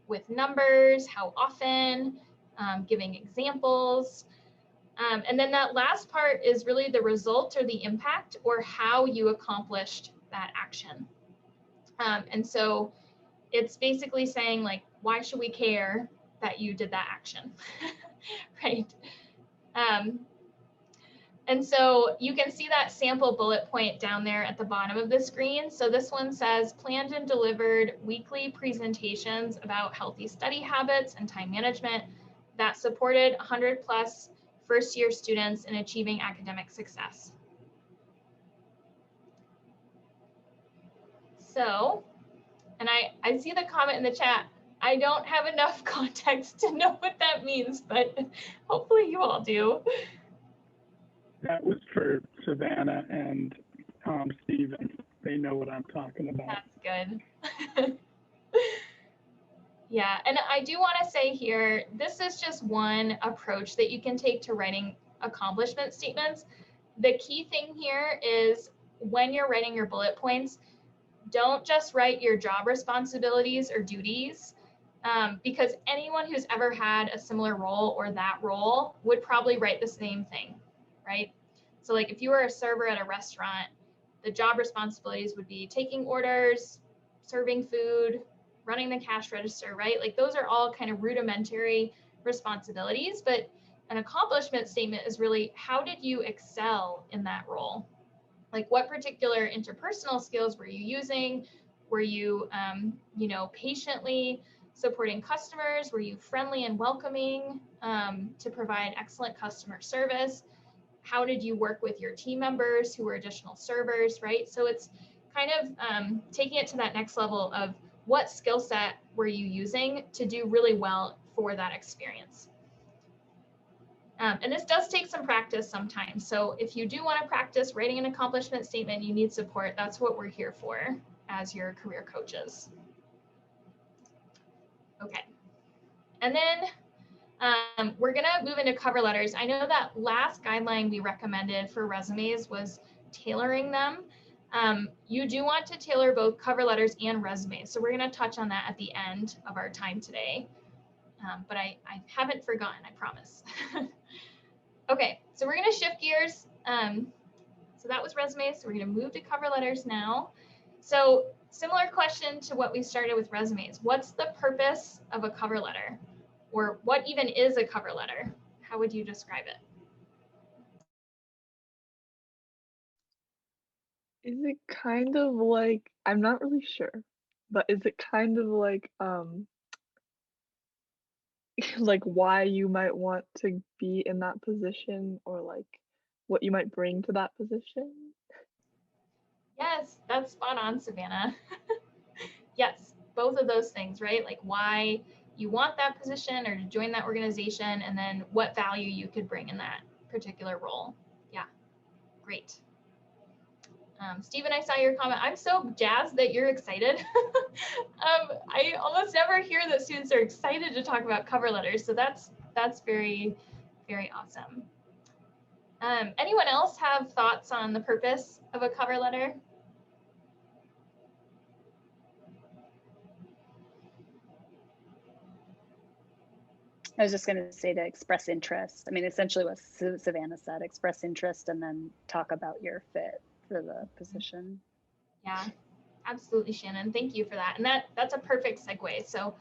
with numbers, how often, giving examples. And then that last part is really the result or the impact or how you accomplished that action. And so it's basically saying like, why should we care that you did that action, right? And so you can see that sample bullet point down there at the bottom of the screen. So this one says planned and delivered weekly presentations about healthy study habits and time management that supported 100+ first-year students in achieving academic success. So, and I see the comment in the chat, I don't have enough context to know what that means, but hopefully you all do. That was for Savannah and Stephen. They know what I'm talking about. That's good. Yeah, and I do want to say here, this is just one approach that you can take to writing accomplishment statements. The key thing here is when you're writing your bullet points, don't just write your job responsibilities or duties, because anyone who's ever had a similar role or that role would probably write the same thing, right? So like if you were a server at a restaurant, the job responsibilities would be taking orders, serving food, running the cash register, right? Like those are all kind of rudimentary responsibilities, but an accomplishment statement is really how did you excel in that role? Like what particular interpersonal skills were you using? Were you, you know, patiently supporting customers? Were you friendly and welcoming to provide excellent customer service? How did you work with your team members who were additional servers, right? So it's kind of taking it to that next level of what skill set were you using to do really well for that experience. And this does take some practice sometimes. So if you do want to practice writing an accomplishment statement, you need support. That's what we're here for as your career coaches. Okay. And then we're going to move into cover letters. I know that last guideline we recommended for resumes was tailoring them. You do want to tailor both cover letters and resumes. So we're going to touch on that at the end of our time today. But I haven't forgotten, I promise. Okay, so we're going to shift gears. So that was resumes. So we're going to move to cover letters now. So similar question to what we started with resumes. What's the purpose of a cover letter? Or what even is a cover letter? How would you describe it? Is it kind of like, I'm not really sure, but is it kind of like like why you might want to be in that position, or like what you might bring to that position? Yes, that's spot on, Savannah. Yes, both of those things, right? Like why you want that position or to join that organization, and then what value you could bring in that particular role. Yeah, great. Stephen, I saw your comment. I'm so jazzed that you're excited. I almost never hear that students are excited to talk about cover letters, so that's very, very awesome. Anyone else have thoughts on the purpose of a cover letter? I was just going to say to express interest. I mean, essentially what Savannah said, express interest and then talk about your fit for the position. Yeah, absolutely, Shannon. Thank you for that. And that's a perfect segue. So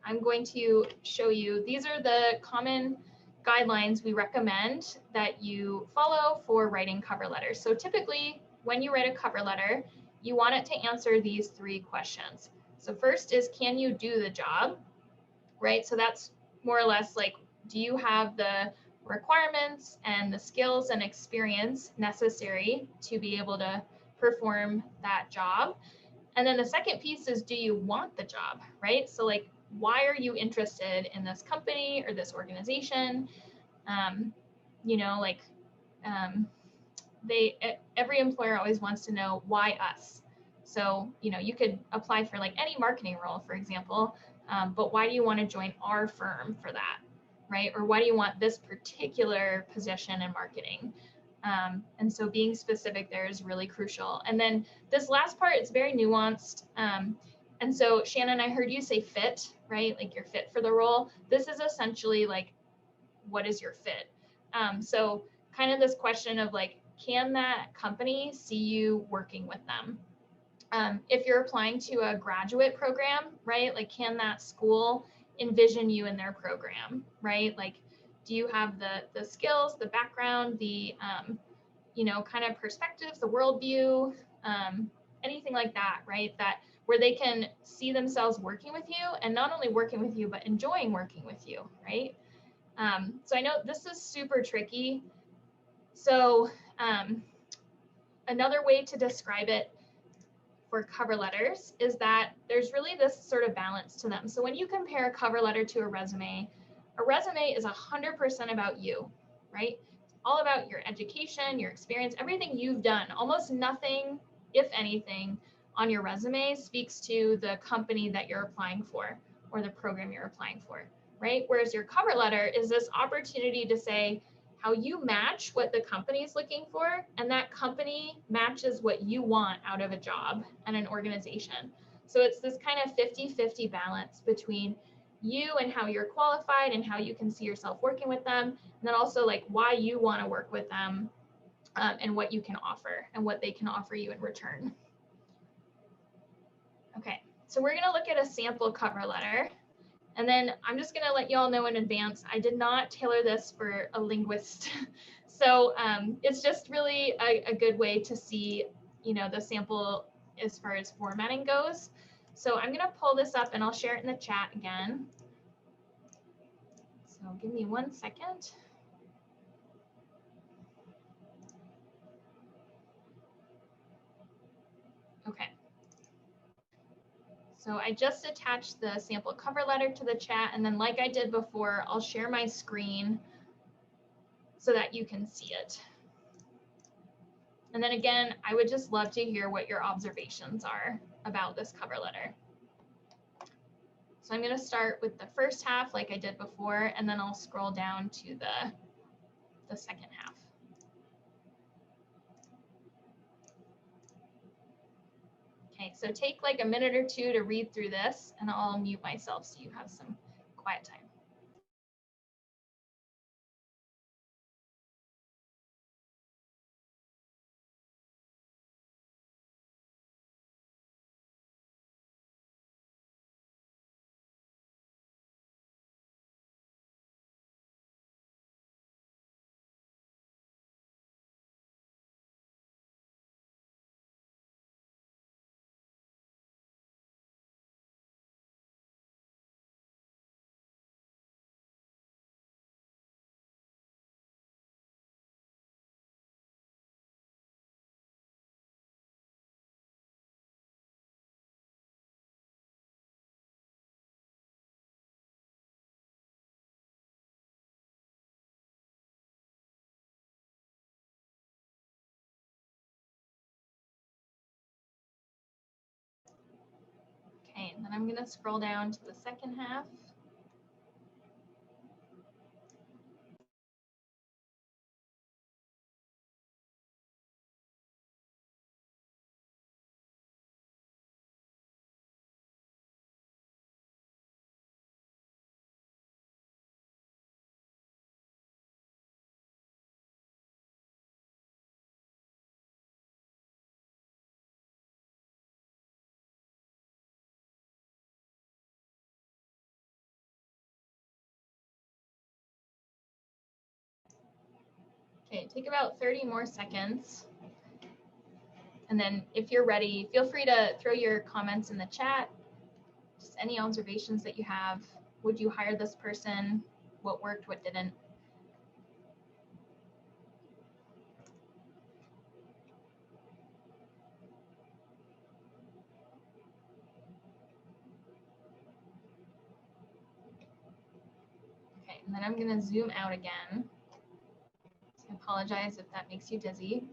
I'm going to show you, these are the common guidelines we recommend that you follow for writing cover letters. So typically when you write a cover letter, you want it to answer these 3 questions. So first is, can you do the job, right? So that's more or less like, do you have the requirements and the skills and experience necessary to be able to perform that job? And then the second piece is, do you want the job, right? So like, why are you interested in this company or this organization? You know, like every employer always wants to know, why us? So, you know, you could apply for like any marketing role, for example, but why do you want to join our firm for that, right? Or why do you want this particular position in marketing? And so being specific there is really crucial. And then this last part, it's very nuanced. And so Shannon, I heard you say fit, right? Like you're fit for the role. This is essentially like, what is your fit? So kind of this question of like, can that company see you working with them? If you're applying to a graduate program, right? Like, can that school envision you in their program, right? Like, do you have the skills, the background, the, you know, kind of perspectives, the worldview, anything like that, right? That where they can see themselves working with you, and not only working with you, but enjoying working with you, right? So I know this is super tricky. So another way to describe it for cover letters is that there's really this sort of balance to them. So when you compare a cover letter to a resume is 100% about you, right? All about your education, your experience, everything you've done. Almost nothing, if anything, on your resume speaks to the company that you're applying for or the program you're applying for, right? Whereas your cover letter is this opportunity to say how you match what the company is looking for, and that company matches what you want out of a job and an organization. So it's this kind of 50-50 balance between you and how you're qualified and how you can see yourself working with them, and then also like why you want to work with them, and what you can offer and what they can offer you in return. Okay, so we're going to look at a sample cover letter. And then I'm just going to let you all know in advance, I did not tailor this for a linguist. So it's just really a good way to see, you know, the sample as far as formatting goes. So I'm going to pull this up and I'll share it in the chat again. So give me 1 second. Okay. So I just attached the sample cover letter to the chat, and then like I did before, I'll share my screen so that you can see it. And then again, I would just love to hear what your observations are about this cover letter. So I'm going to start with the first half like I did before, and then I'll scroll down to the second half. Okay, so take like a minute or 2 to read through this, and I'll mute myself so you have some quiet time. then I'm going to scroll down to the second half. Okay, take about 30 more seconds. And then if you're ready, feel free to throw your comments in the chat. Just any observations that you have. Would you hire this person? What worked, what didn't? Okay, and then I'm going to zoom out again. I apologize if that makes you dizzy.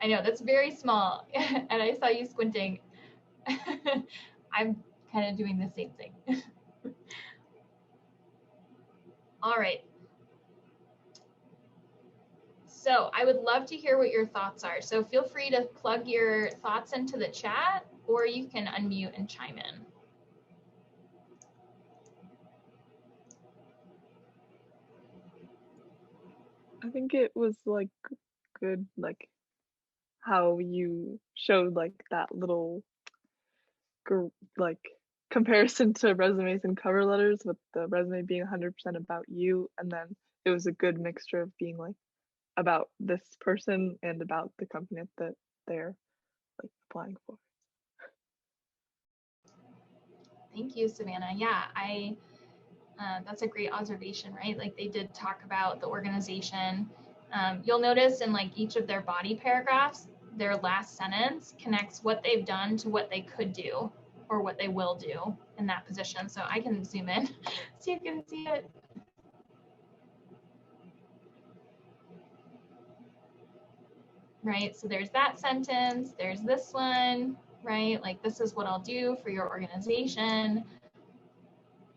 I know that's very small, and I saw you squinting. I'm kind of doing the same thing. All right. So I would love to hear what your thoughts are. So feel free to plug your thoughts into the chat, or you can unmute and chime in. I think it was like good, like how you showed like that little like comparison to resumes and cover letters, with the resume being 100% about you, and then it was a good mixture of being like about this person and about the company that they're like applying for. Thank you, Savannah. Yeah, that's a great observation, right? Like they did talk about the organization. You'll notice in like each of their body paragraphs, their last sentence connects what they've done to what they could do or what they will do in that position. So I can zoom in so you can see it. Right, so there's that sentence, there's this one, right? Like this is what I'll do for your organization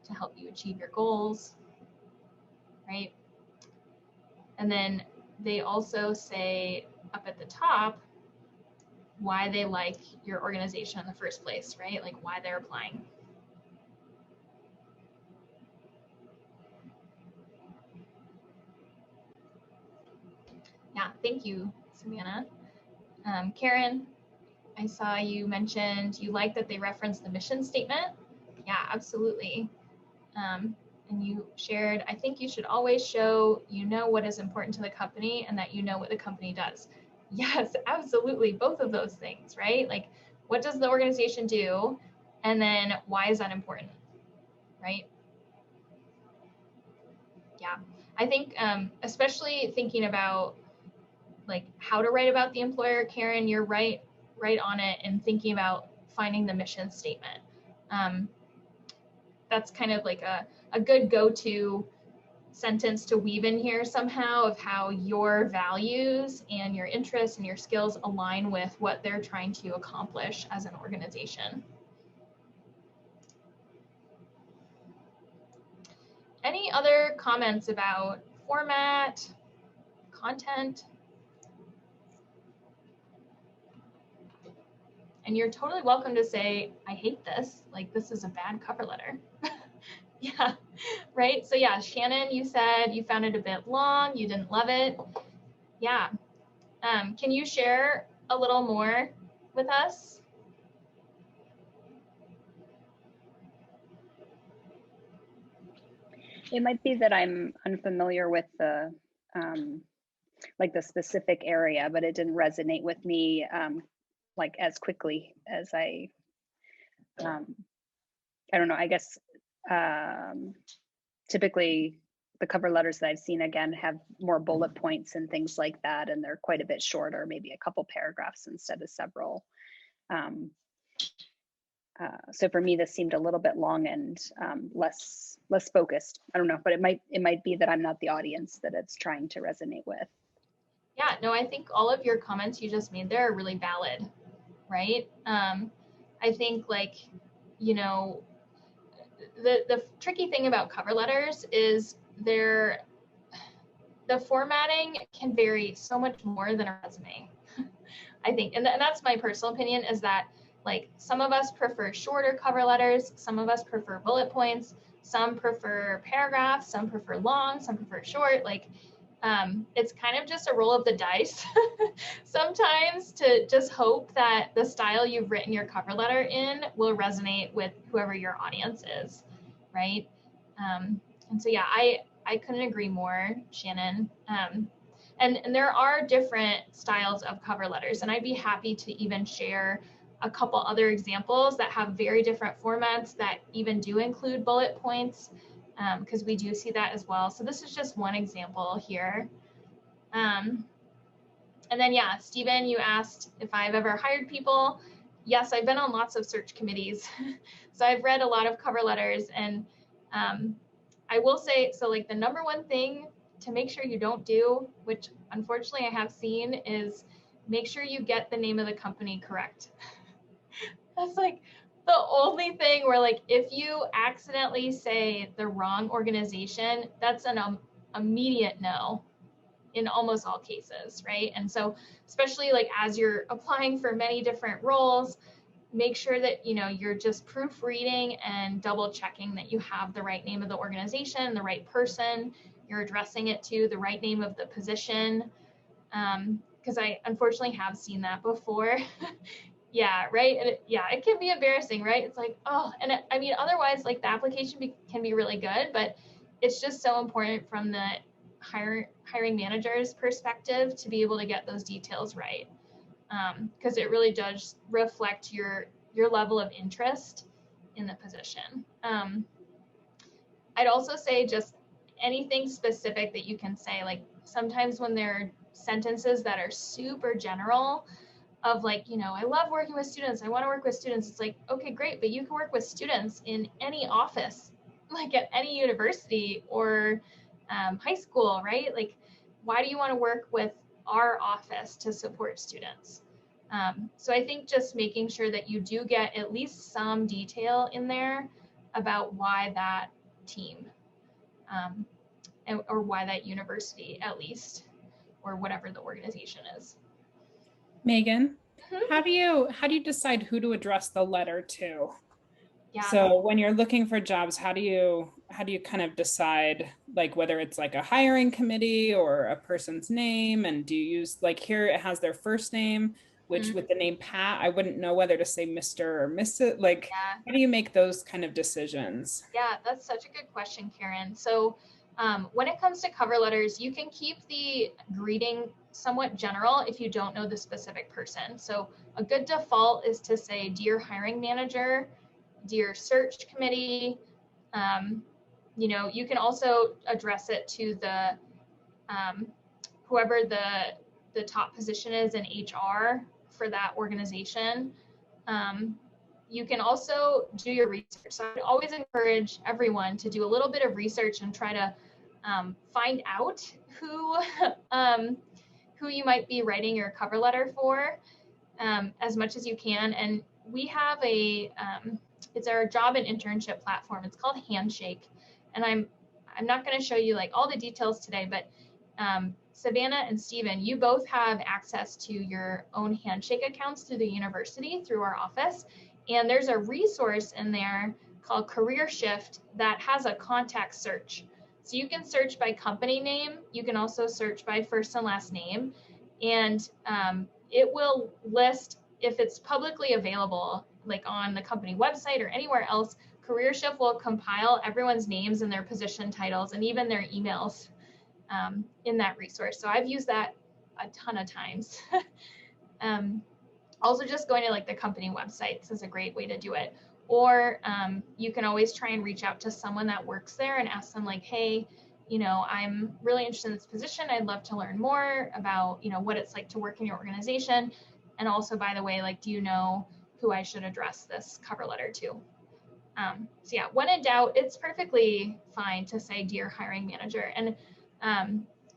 to help you achieve your goals, right? And then they also say up at the top why they like your organization in the first place, right? Like why they're applying. Yeah, thank you, Savannah. Karen, I saw you mentioned you like that they reference the mission statement. Yeah, absolutely. And you shared, I think you should always show you know what is important to the company and that you know what the company does. Yes, absolutely. Both of those things, right? Like, what does the organization do? And then why is that important, right? Yeah, I think especially thinking about like how to write about the employer, Karen, you're right on it, and thinking about finding the mission statement. That's kind of like a good go-to sentence to weave in here somehow of how your values and your interests and your skills align with what they're trying to accomplish as an organization. Any other comments about format, content? And you're totally welcome to say, I hate this, like this is a bad cover letter. Yeah, right? So yeah, Shannon, you said you found it a bit long, you didn't love it. Yeah. Can you share a little more with us? It might be that I'm unfamiliar with the like the specific area, but it didn't resonate with me like as quickly as I don't know, I guess typically the cover letters that I've seen again have more bullet points and things like that, and they're quite a bit shorter, maybe a couple paragraphs instead of several. So for me, this seemed a little bit long and less focused. I don't know, but it might be that I'm not the audience that it's trying to resonate with. Yeah, no, I think all of your comments you just made there are really valid, right? I I think like, you know, the tricky thing about cover letters is the formatting can vary so much more than a resume. I think, and that's my personal opinion, is that like some of us prefer shorter cover letters, some of us prefer bullet points, some prefer paragraphs, some prefer long, some prefer short. Like it's kind of just a roll of the dice sometimes, to just hope that the style you've written your cover letter in will resonate with whoever your audience is, right? And so yeah, I couldn't agree more, Shannon. And there are different styles of cover letters, and I'd be happy to even share a couple other examples that have very different formats that even do include bullet points, because we do see that as well. So this is just one example here. And then yeah, Stephen, you asked if I've ever hired people. Yes, I've been on lots of search committees. So I've read a lot of cover letters, and I will say, so like the number one thing to make sure you don't do, which unfortunately I have seen, is make sure you get the name of the company correct. That's like the only thing where, like, if you accidentally say the wrong organization, that's an immediate no in almost all cases, right? And so especially like as you're applying for many different roles, make sure that, you know, you're just proofreading and double checking that you have the right name of the organization, the right person you're addressing it to, the right name of the position. Because I unfortunately have seen that before. Yeah, right. And it can be embarrassing, right? It's like, oh, and I mean, otherwise, like the application can be really good, but it's just so important from the hiring manager's perspective to be able to get those details right. Because it really does reflect your level of interest in the position. I'd also say just anything specific that you can say, like sometimes when there are sentences that are super general of like, you know, I love working with students, I want to work with students. It's like, okay, great, but you can work with students in any office, like at any university or high school, right? Like, why do you want to work with our office to support students? So I think just making sure that you do get at least some detail in there about why that team or why that university, at least, or whatever the organization is. Megan, how do you decide who to address the letter to? Yeah. So when you're looking for jobs, how do you kind of decide, like, whether it's like a hiring committee or a person's name? And do you use, like, here it has their first name, which with the name Pat, I wouldn't know whether to say Mr. or Mrs. Like, how do you make those kind of decisions? Yeah, that's such a good question, Karen. So when it comes to cover letters, you can keep the greeting somewhat general if you don't know the specific person. So a good default is to say, dear hiring manager, dear search committee. You know, you can also address it to the whoever the top position is in HR for that organization. You can also do your research. So I always encourage everyone to do a little bit of research and try to find out who you might be writing your cover letter for as much as you can. And we have it's our job and internship platform. It's called Handshake. And I'm not going to show you like all the details today, but Savannah and Stephen, you both have access to your own Handshake accounts through the university, through our office. And there's a resource in there called Career Shift that has a contact search. So you can search by company name. You can also search by first and last name. And it will list, if it's publicly available, like on the company website or anywhere else, Career Shift will compile everyone's names and their position titles and even their emails in that resource. So I've used that a ton of times. Also, just going to like the company websites is a great way to do it. Or you can always try and reach out to someone that works there and ask them like, hey, you know, I'm really interested in this position. I'd love to learn more about, you know, what it's like to work in your organization. And also, by the way, like, do you know who I should address this cover letter to? So yeah, when in doubt, it's perfectly fine to say, dear hiring manager. And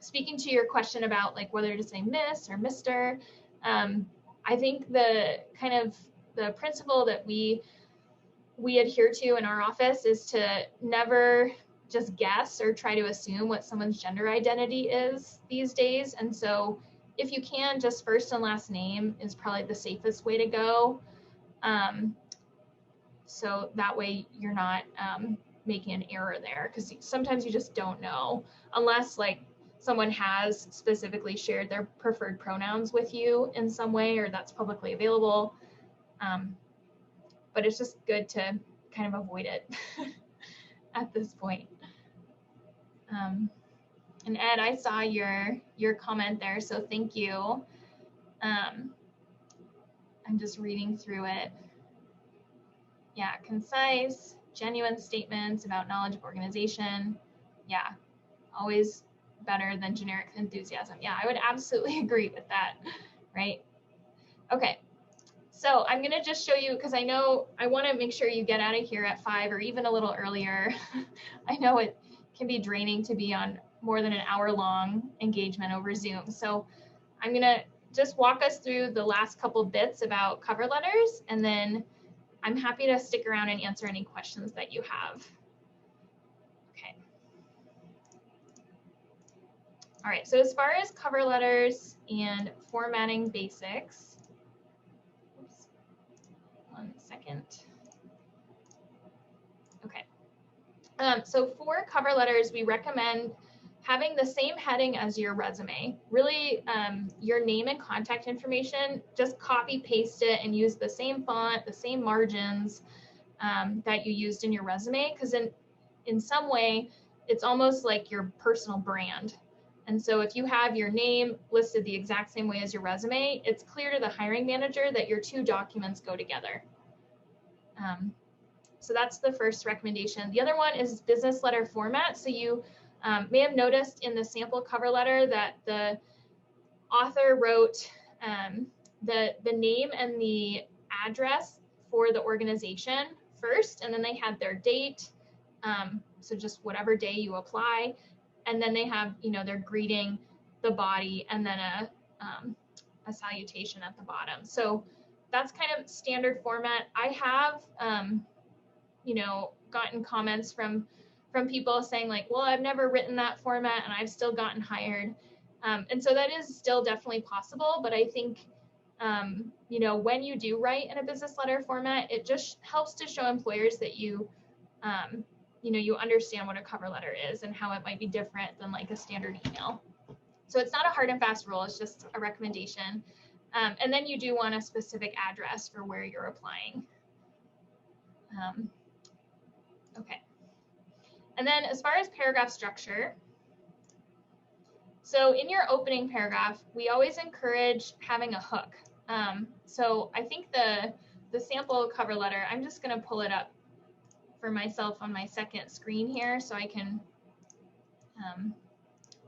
speaking to your question about like whether to say Miss or Mr., I think the kind of the principle that we adhere to in our office is to never just guess or try to assume what someone's gender identity is these days. And so if you can, just first and last name is probably the safest way to go. So that way you're not making an error there, because sometimes you just don't know, unless like someone has specifically shared their preferred pronouns with you in some way, or that's publicly available. But it's just good to kind of avoid it at this point. And Ed, I saw your comment there, so thank you. I'm just reading through it. Yeah, concise, genuine statements about knowledge of organization. Yeah, always better than generic enthusiasm. Yeah, I would absolutely agree with that, right? Okay, so I'm gonna just show you, because I know I wanna make sure you get out of here at 5 or even a little earlier. I know it can be draining to be on more than an hour-long engagement over Zoom. So I'm gonna just walk us through the last couple bits about cover letters, and then I'm happy to stick around and answer any questions that you have. Okay. All right, so as far as cover letters and formatting basics, oops, 1 second. Okay. So for cover letters, we recommend having the same heading as your resume. Really, your name and contact information, just copy paste it and use the same font, the same margins that you used in your resume, because in some way, it's almost like your personal brand. And so if you have your name listed the exact same way as your resume, it's clear to the hiring manager that your two documents go together. So that's the first recommendation. The other one is business letter format. So you may have noticed in the sample cover letter that the author wrote the name and the address for the organization first, and then they had their date, so just whatever day you apply, and then they have, you know, their greeting, the body, and then a salutation at the bottom. So that's kind of standard format. I have you know, gotten comments from people saying like, well, I've never written that format and I've still gotten hired. And so that is still definitely possible, but I think, you know, when you do write in a business letter format, it just helps to show employers that you, you know, you understand what a cover letter is and how it might be different than like a standard email. So it's not a hard and fast rule, it's just a recommendation. And then you do want a specific address for where you're applying. Okay. And then as far as paragraph structure, so in your opening paragraph, we always encourage having a hook. So I think the sample cover letter, I'm just going to pull it up for myself on my second screen here so I can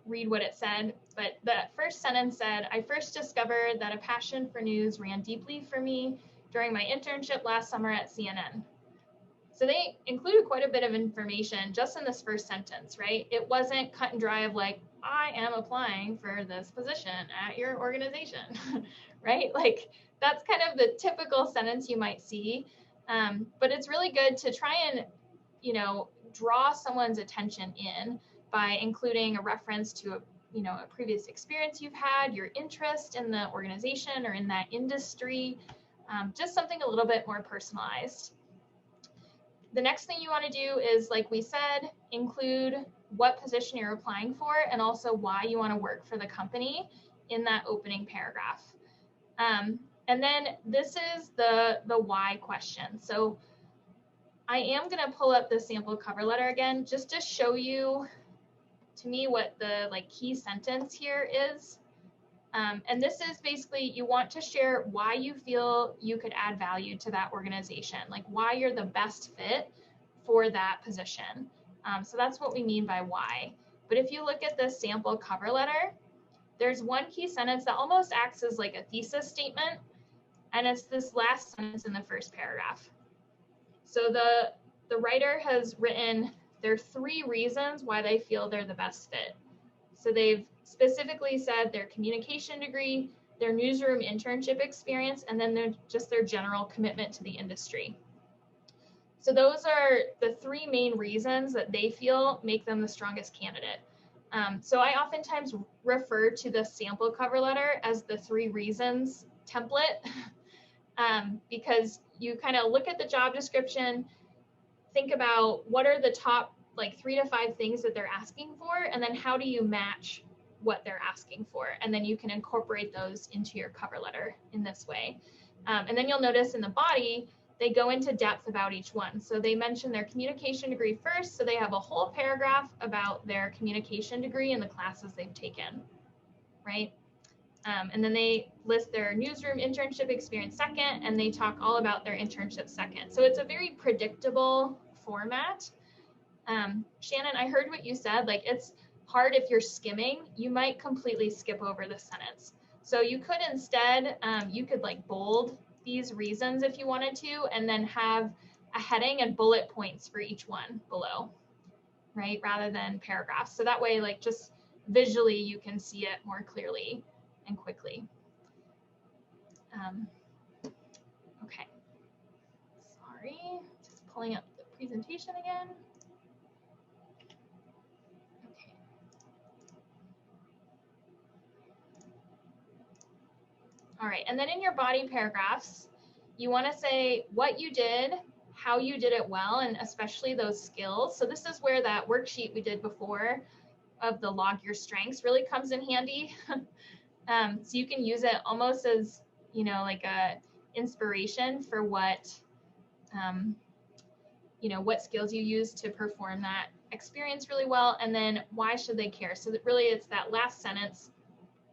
read what it said. But the first sentence said, I first discovered that a passion for news ran deeply for me during my internship last summer at CNN. So they included quite a bit of information just in this first sentence, right? It wasn't cut and dry of like, I am applying for this position at your organization, right? Like that's kind of the typical sentence you might see. But it's really good to try and, you know, draw someone's attention in by including a reference to a, you know, a previous experience you've had, your interest in the organization or in that industry, just something a little bit more personalized. The next thing you want to do is, like we said, include what position you're applying for and also why you want to work for the company in that opening paragraph. And then this is the why question. So I am going to pull up the sample cover letter again just to show you, to me, what the like key sentence here is. And this is basically, you want to share why you feel you could add value to that organization, like why you're the best fit for that position. So that's what we mean by why. But if you look at the sample cover letter, there's one key sentence that almost acts as like a thesis statement, and it's this last sentence in the first paragraph. So the writer has written, there are 3 reasons why they feel they're the best fit. So they've specifically said their communication degree, their newsroom internship experience, and then just their general commitment to the industry. So those are the three main reasons that they feel make them the strongest candidate. So I oftentimes refer to the sample cover letter as the 3 reasons template, because you kind of look at the job description, think about what are the top like 3 to 5 things that they're asking for, and then how do you match what they're asking for, and then you can incorporate those into your cover letter in this way. And then you'll notice in the body, they go into depth about each one. So they mention their communication degree first, so they have a whole paragraph about their communication degree and the classes they've taken, right? And then they list their newsroom internship experience second, and they talk all about their internship second. So it's a very predictable format. Shannon, I heard what you said, like it's hard if you're skimming, you might completely skip over the sentence. So you could instead, you could like bold these reasons if you wanted to, and then have a heading and bullet points for each one below, right? Rather than paragraphs. So that way, like just visually, you can see it more clearly and quickly. Okay, sorry, just pulling up the presentation again. Okay. All right, and then in your body paragraphs, you want to say what you did, how you did it well, and especially those skills. So this is where that worksheet we did before of the log your strengths really comes in handy. So you can use it almost as, you know, like a inspiration for what, you know, what skills you use to perform that experience really well, and then why should they care? So that really it's that last sentence,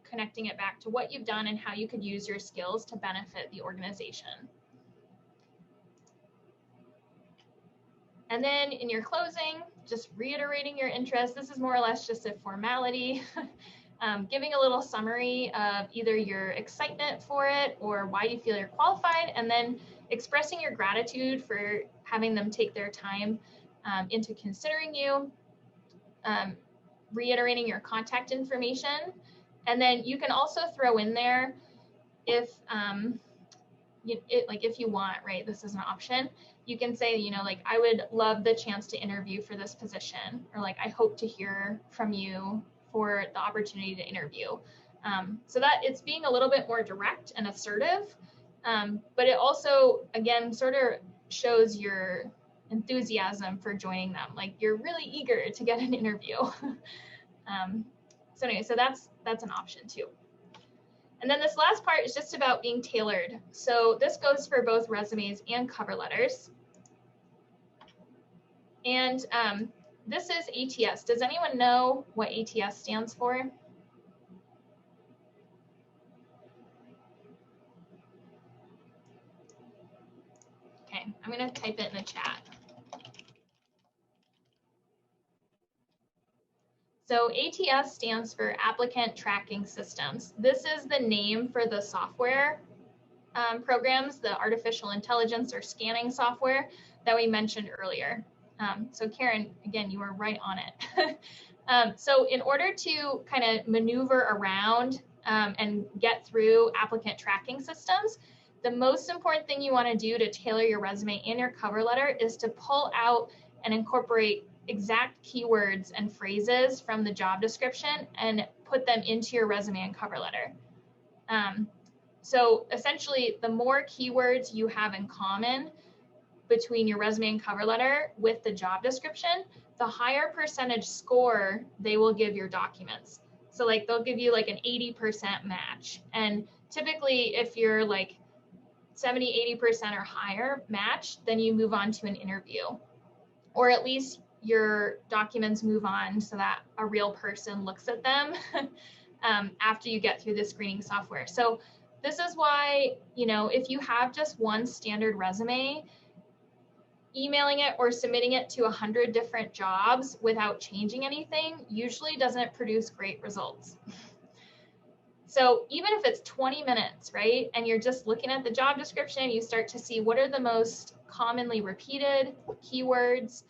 connecting it back to what you've done and how you could use your skills to benefit the organization. And then in your closing, just reiterating your interest. This is more or less just a formality, giving a little summary of either your excitement for it or why you feel you're qualified, and then expressing your gratitude for having them take their time into considering you, reiterating your contact information. And then you can also throw in there if, like if you want, right, this is an option, you can say, you know, like, I would love the chance to interview for this position, or like, I hope to hear from you for the opportunity to interview. So that it's being a little bit more direct and assertive, but it also, again, sort of shows your enthusiasm for joining them. Like you're really eager to get an interview. So anyway, so that's an option too. And then this last part is just about being tailored. So this goes for both resumes and cover letters. And this is ATS. Does anyone know what ATS stands for? Okay, I'm going to type it in the chat. So ATS stands for Applicant Tracking Systems. This is the name for the software programs, the artificial intelligence or scanning software that we mentioned earlier. So Karen, again, you were right on it. So in order to kind of maneuver around and get through applicant tracking systems, the most important thing you want to do to tailor your resume and your cover letter is to pull out and incorporate exact keywords and phrases from the job description and put them into your resume and cover letter. So essentially, the more keywords you have in common between your resume and cover letter with the job description, the higher percentage score they will give your documents. So like they'll give you like an 80% match. And typically if you're like 70, 80% or higher match, then you move on to an interview. Or at least your documents move on so that a real person looks at them after you get through the screening software. So this is why, you know, if you have just one standard resume, emailing it or submitting it to 100 different jobs without changing anything usually doesn't produce great results. So even if it's 20 minutes, right, and you're just looking at the job description, you start to see what are the most commonly repeated keywords.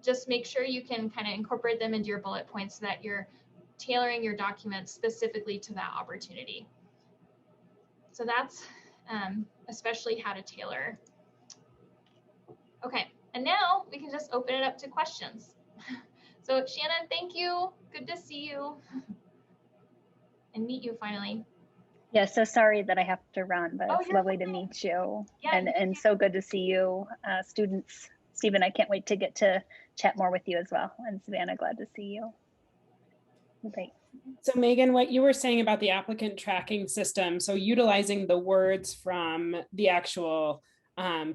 Just make sure you can kind of incorporate them into your bullet points so that you're tailoring your documents specifically to that opportunity. So that's especially how to tailor. Okay, and now we can just open it up to questions. So Shannon, thank you. Good to see you and meet you finally. Yeah, so sorry that I have to run, but Oh, it's you're lovely to fine. meet you. Yeah, And so good to see you, students. Stephen, I can't wait to get to chat more with you as well. And Savannah, glad to see you. Great. So Megan, what you were saying about the applicant tracking system, so utilizing the words from the actual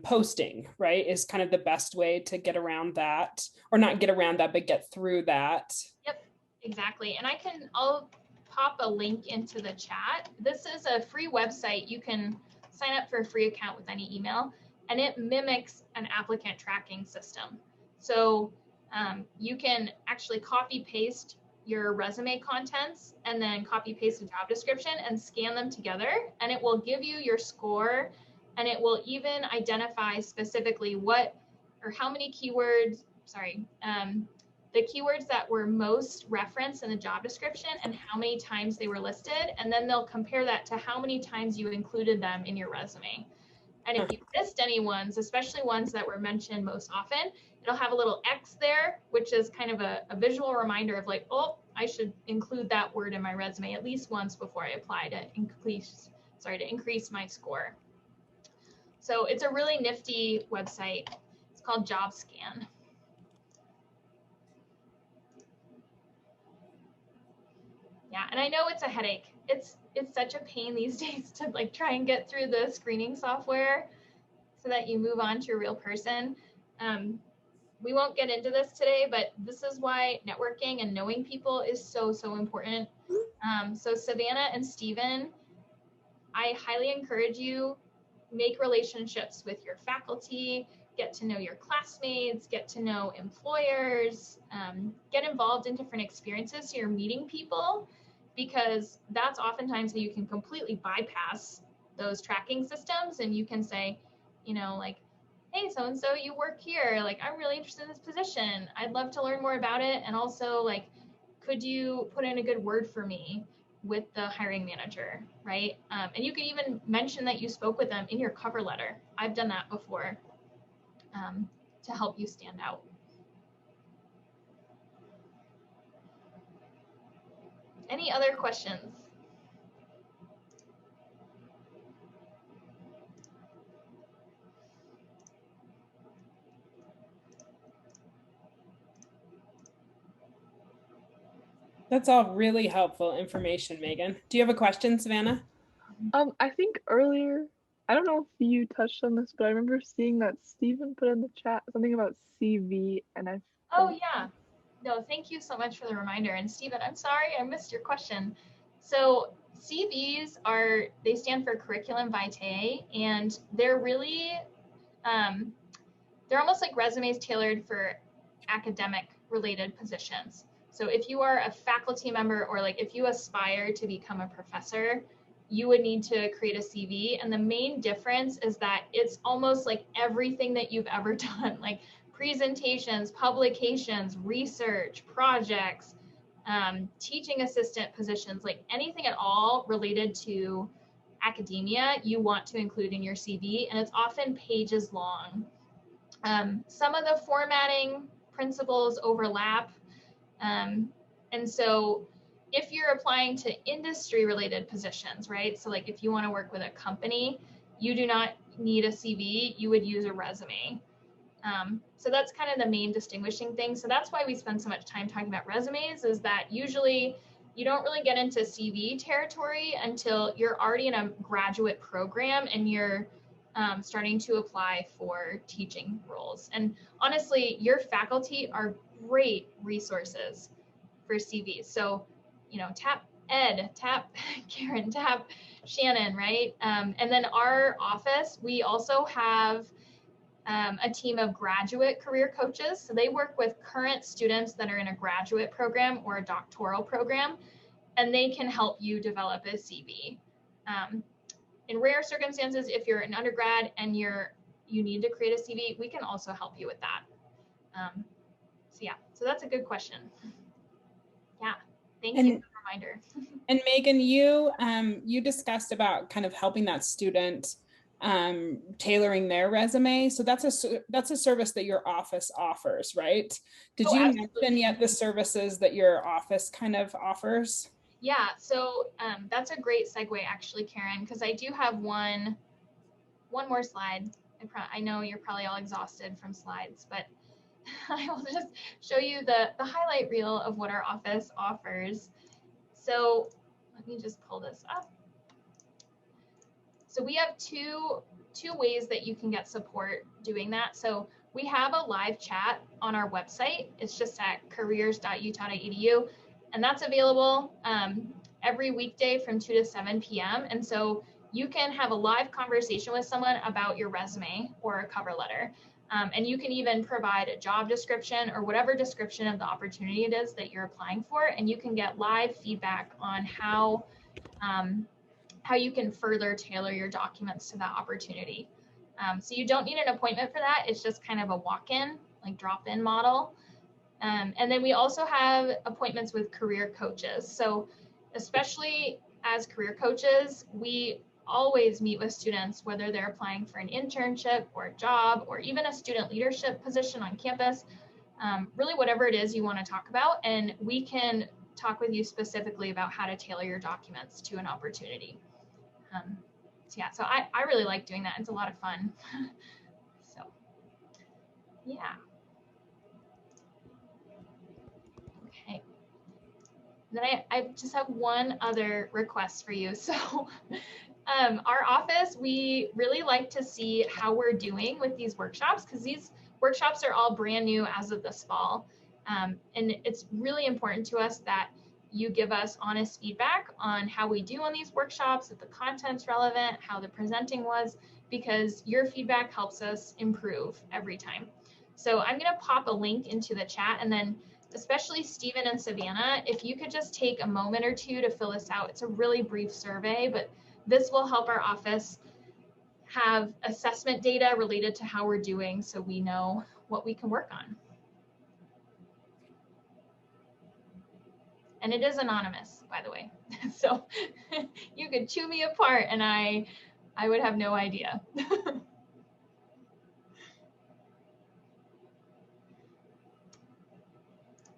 posting, right, is kind of the best way to get around that, or not get around that, but get through that. Yep, exactly. And I'll pop a link into the chat. This is a free website. You can sign up for a free account with any email, and it mimics an applicant tracking system. So you can actually copy paste your resume contents and then copy paste a job description and scan them together, and it will give you your score, and it will even identify specifically what or how many keywords, the keywords that were most referenced in the job description and how many times they were listed, and then they'll compare that to how many times you included them in your resume. And if you missed any ones, especially ones that were mentioned most often, it'll have a little X there, which is kind of a visual reminder of like, oh, I should include that word in my resume at least once before I apply to increase my score. So it's a really nifty website. It's called JobScan. Yeah, and I know it's a headache. It's such a pain these days to like try and get through the screening software so that you move on to a real person. We won't get into this today, but this is why networking and knowing people is so important. So Savannah and Stephen, I highly encourage you, make relationships with your faculty, get to know your classmates, get to know employers, get involved in different experiences so you're meeting people, because that's oftentimes how you can completely bypass those tracking systems, and you can say, you know, like, hey, so-and-so, you work here, like, I'm really interested in this position. I'd love to learn more about it. And also, like, could you put in a good word for me with the hiring manager, right? And you can even mention that you spoke with them in your cover letter. I've done that before to help you stand out. Any other questions? That's all really helpful information, Megan. Do you have a question, Savannah? I think earlier, I don't know if you touched on this, but I remember seeing that Stephen put in the chat something about CV, and Oh yeah, no, thank you so much for the reminder. And Stephen, I'm sorry I missed your question. So CVs they stand for curriculum vitae, and they're really, they're almost like resumes tailored for academic related positions. So if you are a faculty member, or like if you aspire to become a professor, you would need to create a CV. And the main difference is that it's almost like everything that you've ever done, like presentations, publications, research, projects, teaching assistant positions, like anything at all related to academia, you want to include in your CV, and it's often pages long. Some of the formatting principles overlap. And so if you're applying to industry related positions, right? So like if you want to work with a company, you do not need a CV, you would use a resume. So that's kind of the main distinguishing thing. So that's why we spend so much time talking about resumes, is that usually you don't really get into CV territory until you're already in a graduate program and you're starting to apply for teaching roles. And honestly, your faculty are great resources for CVs. So, you know, tap Ed, tap Karen, tap Shannon, right? And then our office, we also have a team of graduate career coaches. So they work with current students that are in a graduate program or a doctoral program, and they can help you develop a CV. In rare circumstances, if you're an undergrad and you need to create a CV, we can also help you with that. So yeah, so that's a good question. Yeah, thank you for reminder. And Megan, you discussed about kind of helping that student tailoring their resume. So that's a service that your office offers, right? Did Oh, you absolutely. mention yet the services that your office kind of offers? Yeah, so that's a great segue actually, Karen, because I do have one more slide. I know you're probably all exhausted from slides, but I will just show you the highlight reel of what our office offers. So let me just pull this up. So we have two ways that you can get support doing that. So we have a live chat on our website. It's just at careers.utah.edu, and that's available every weekday from 2 to 7 p.m. And so you can have a live conversation with someone about your resume or a cover letter. And you can even provide a job description or whatever description of the opportunity it is that you're applying for, and you can get live feedback on how you can further tailor your documents to that opportunity. So you don't need an appointment for that. It's just kind of a walk-in, like drop-in model. And then we also have appointments with career coaches. So especially as career coaches, we always meet with students, whether they're applying for an internship or a job or even a student leadership position on campus, really whatever it is you want to talk about. And we can talk with you specifically about how to tailor your documents to an opportunity. So yeah, so I really like doing that. It's a lot of fun. So yeah. Okay. Then I just have one other request for you. So our office, we really like to see how we're doing with these workshops, because these workshops are all brand new as of this fall. And it's really important to us that you give us honest feedback on how we do on these workshops, if the content's relevant, how the presenting was, because your feedback helps us improve every time. So I'm going to pop a link into the chat, and then especially Stephen and Savannah, if you could just take a moment or two to fill this out. It's a really brief survey, but this will help our office have assessment data related to how we're doing so we know what we can work on. And it is anonymous, by the way. So you could chew me apart and I would have no idea.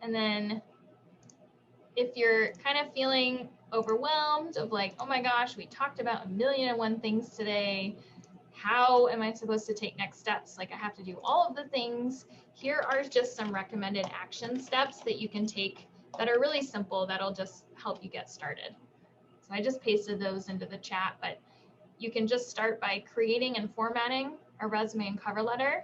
And then if you're kind of feeling overwhelmed of like, oh my gosh, we talked about 1,000,001 things today. How am I supposed to take next steps? Like I have to do all of the things. Here are just some recommended action steps that you can take that are really simple, that'll just help you get started. So I just pasted those into the chat, but you can just start by creating and formatting a resume and cover letter.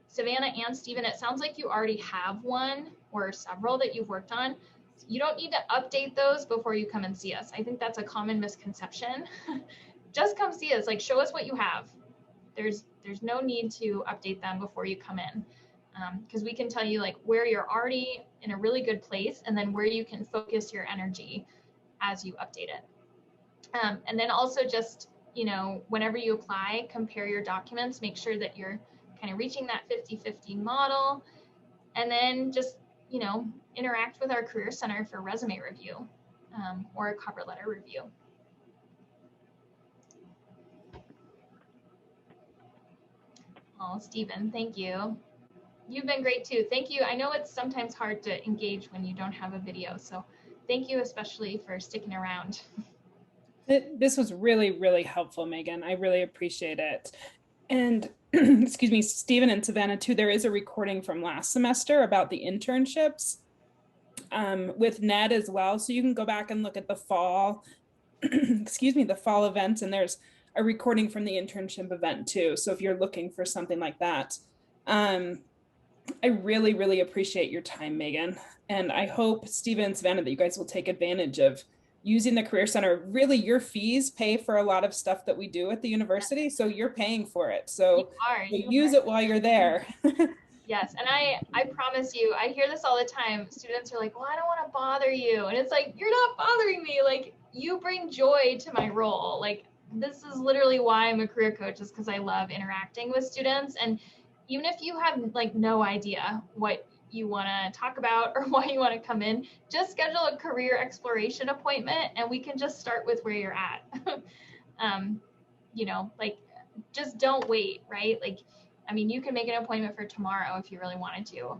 Savannah and Stephen, it sounds like you already have one or several that you've worked on. You don't need to update those before you come and see us. I think that's a common misconception. Just come see us, like show us what you have. There's no need to update them before you come in, because we can tell you like where you're already in a really good place and then where you can focus your energy as you update it. And then also just, you know, whenever you apply, compare your documents, make sure that you're kind of reaching that 50-50 model, and then just, you know, interact with our Career Center for resume review or a cover letter review. Oh, Stephen, thank you. You've been great too. Thank you. I know it's sometimes hard to engage when you don't have a video, so thank you especially for sticking around. This was really, really helpful, Megan. I really appreciate it. And excuse me, Stephen and Savannah too, there is a recording from last semester about the internships with Ned as well. So you can go back and look at the fall, excuse me, the fall events, and there's a recording from the internship event too. So if you're looking for something like that, I really, really appreciate your time, Megan. And I hope, Stephen and Savannah, that you guys will take advantage of using the Career Center. Really, your fees pay for a lot of stuff that we do at the university, so you're paying for it. So use it while you're there. Yes, and I promise you, I hear this all the time. Students are like, well, I don't want to bother you. And it's like, you're not bothering me. Like, you bring joy to my role. Like, this is literally why I'm a career coach, is because I love interacting with students. And even if you have like no idea what you want to talk about or why you want to come in, just schedule a career exploration appointment and we can just start with where you're at. You know, like, just don't wait, right? Like, I mean, you can make an appointment for tomorrow if you really wanted to.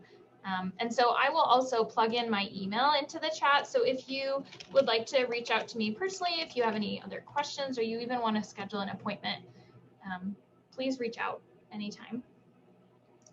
And so I will also plug in my email into the chat. So if you would like to reach out to me personally, if you have any other questions or you even want to schedule an appointment, please reach out anytime.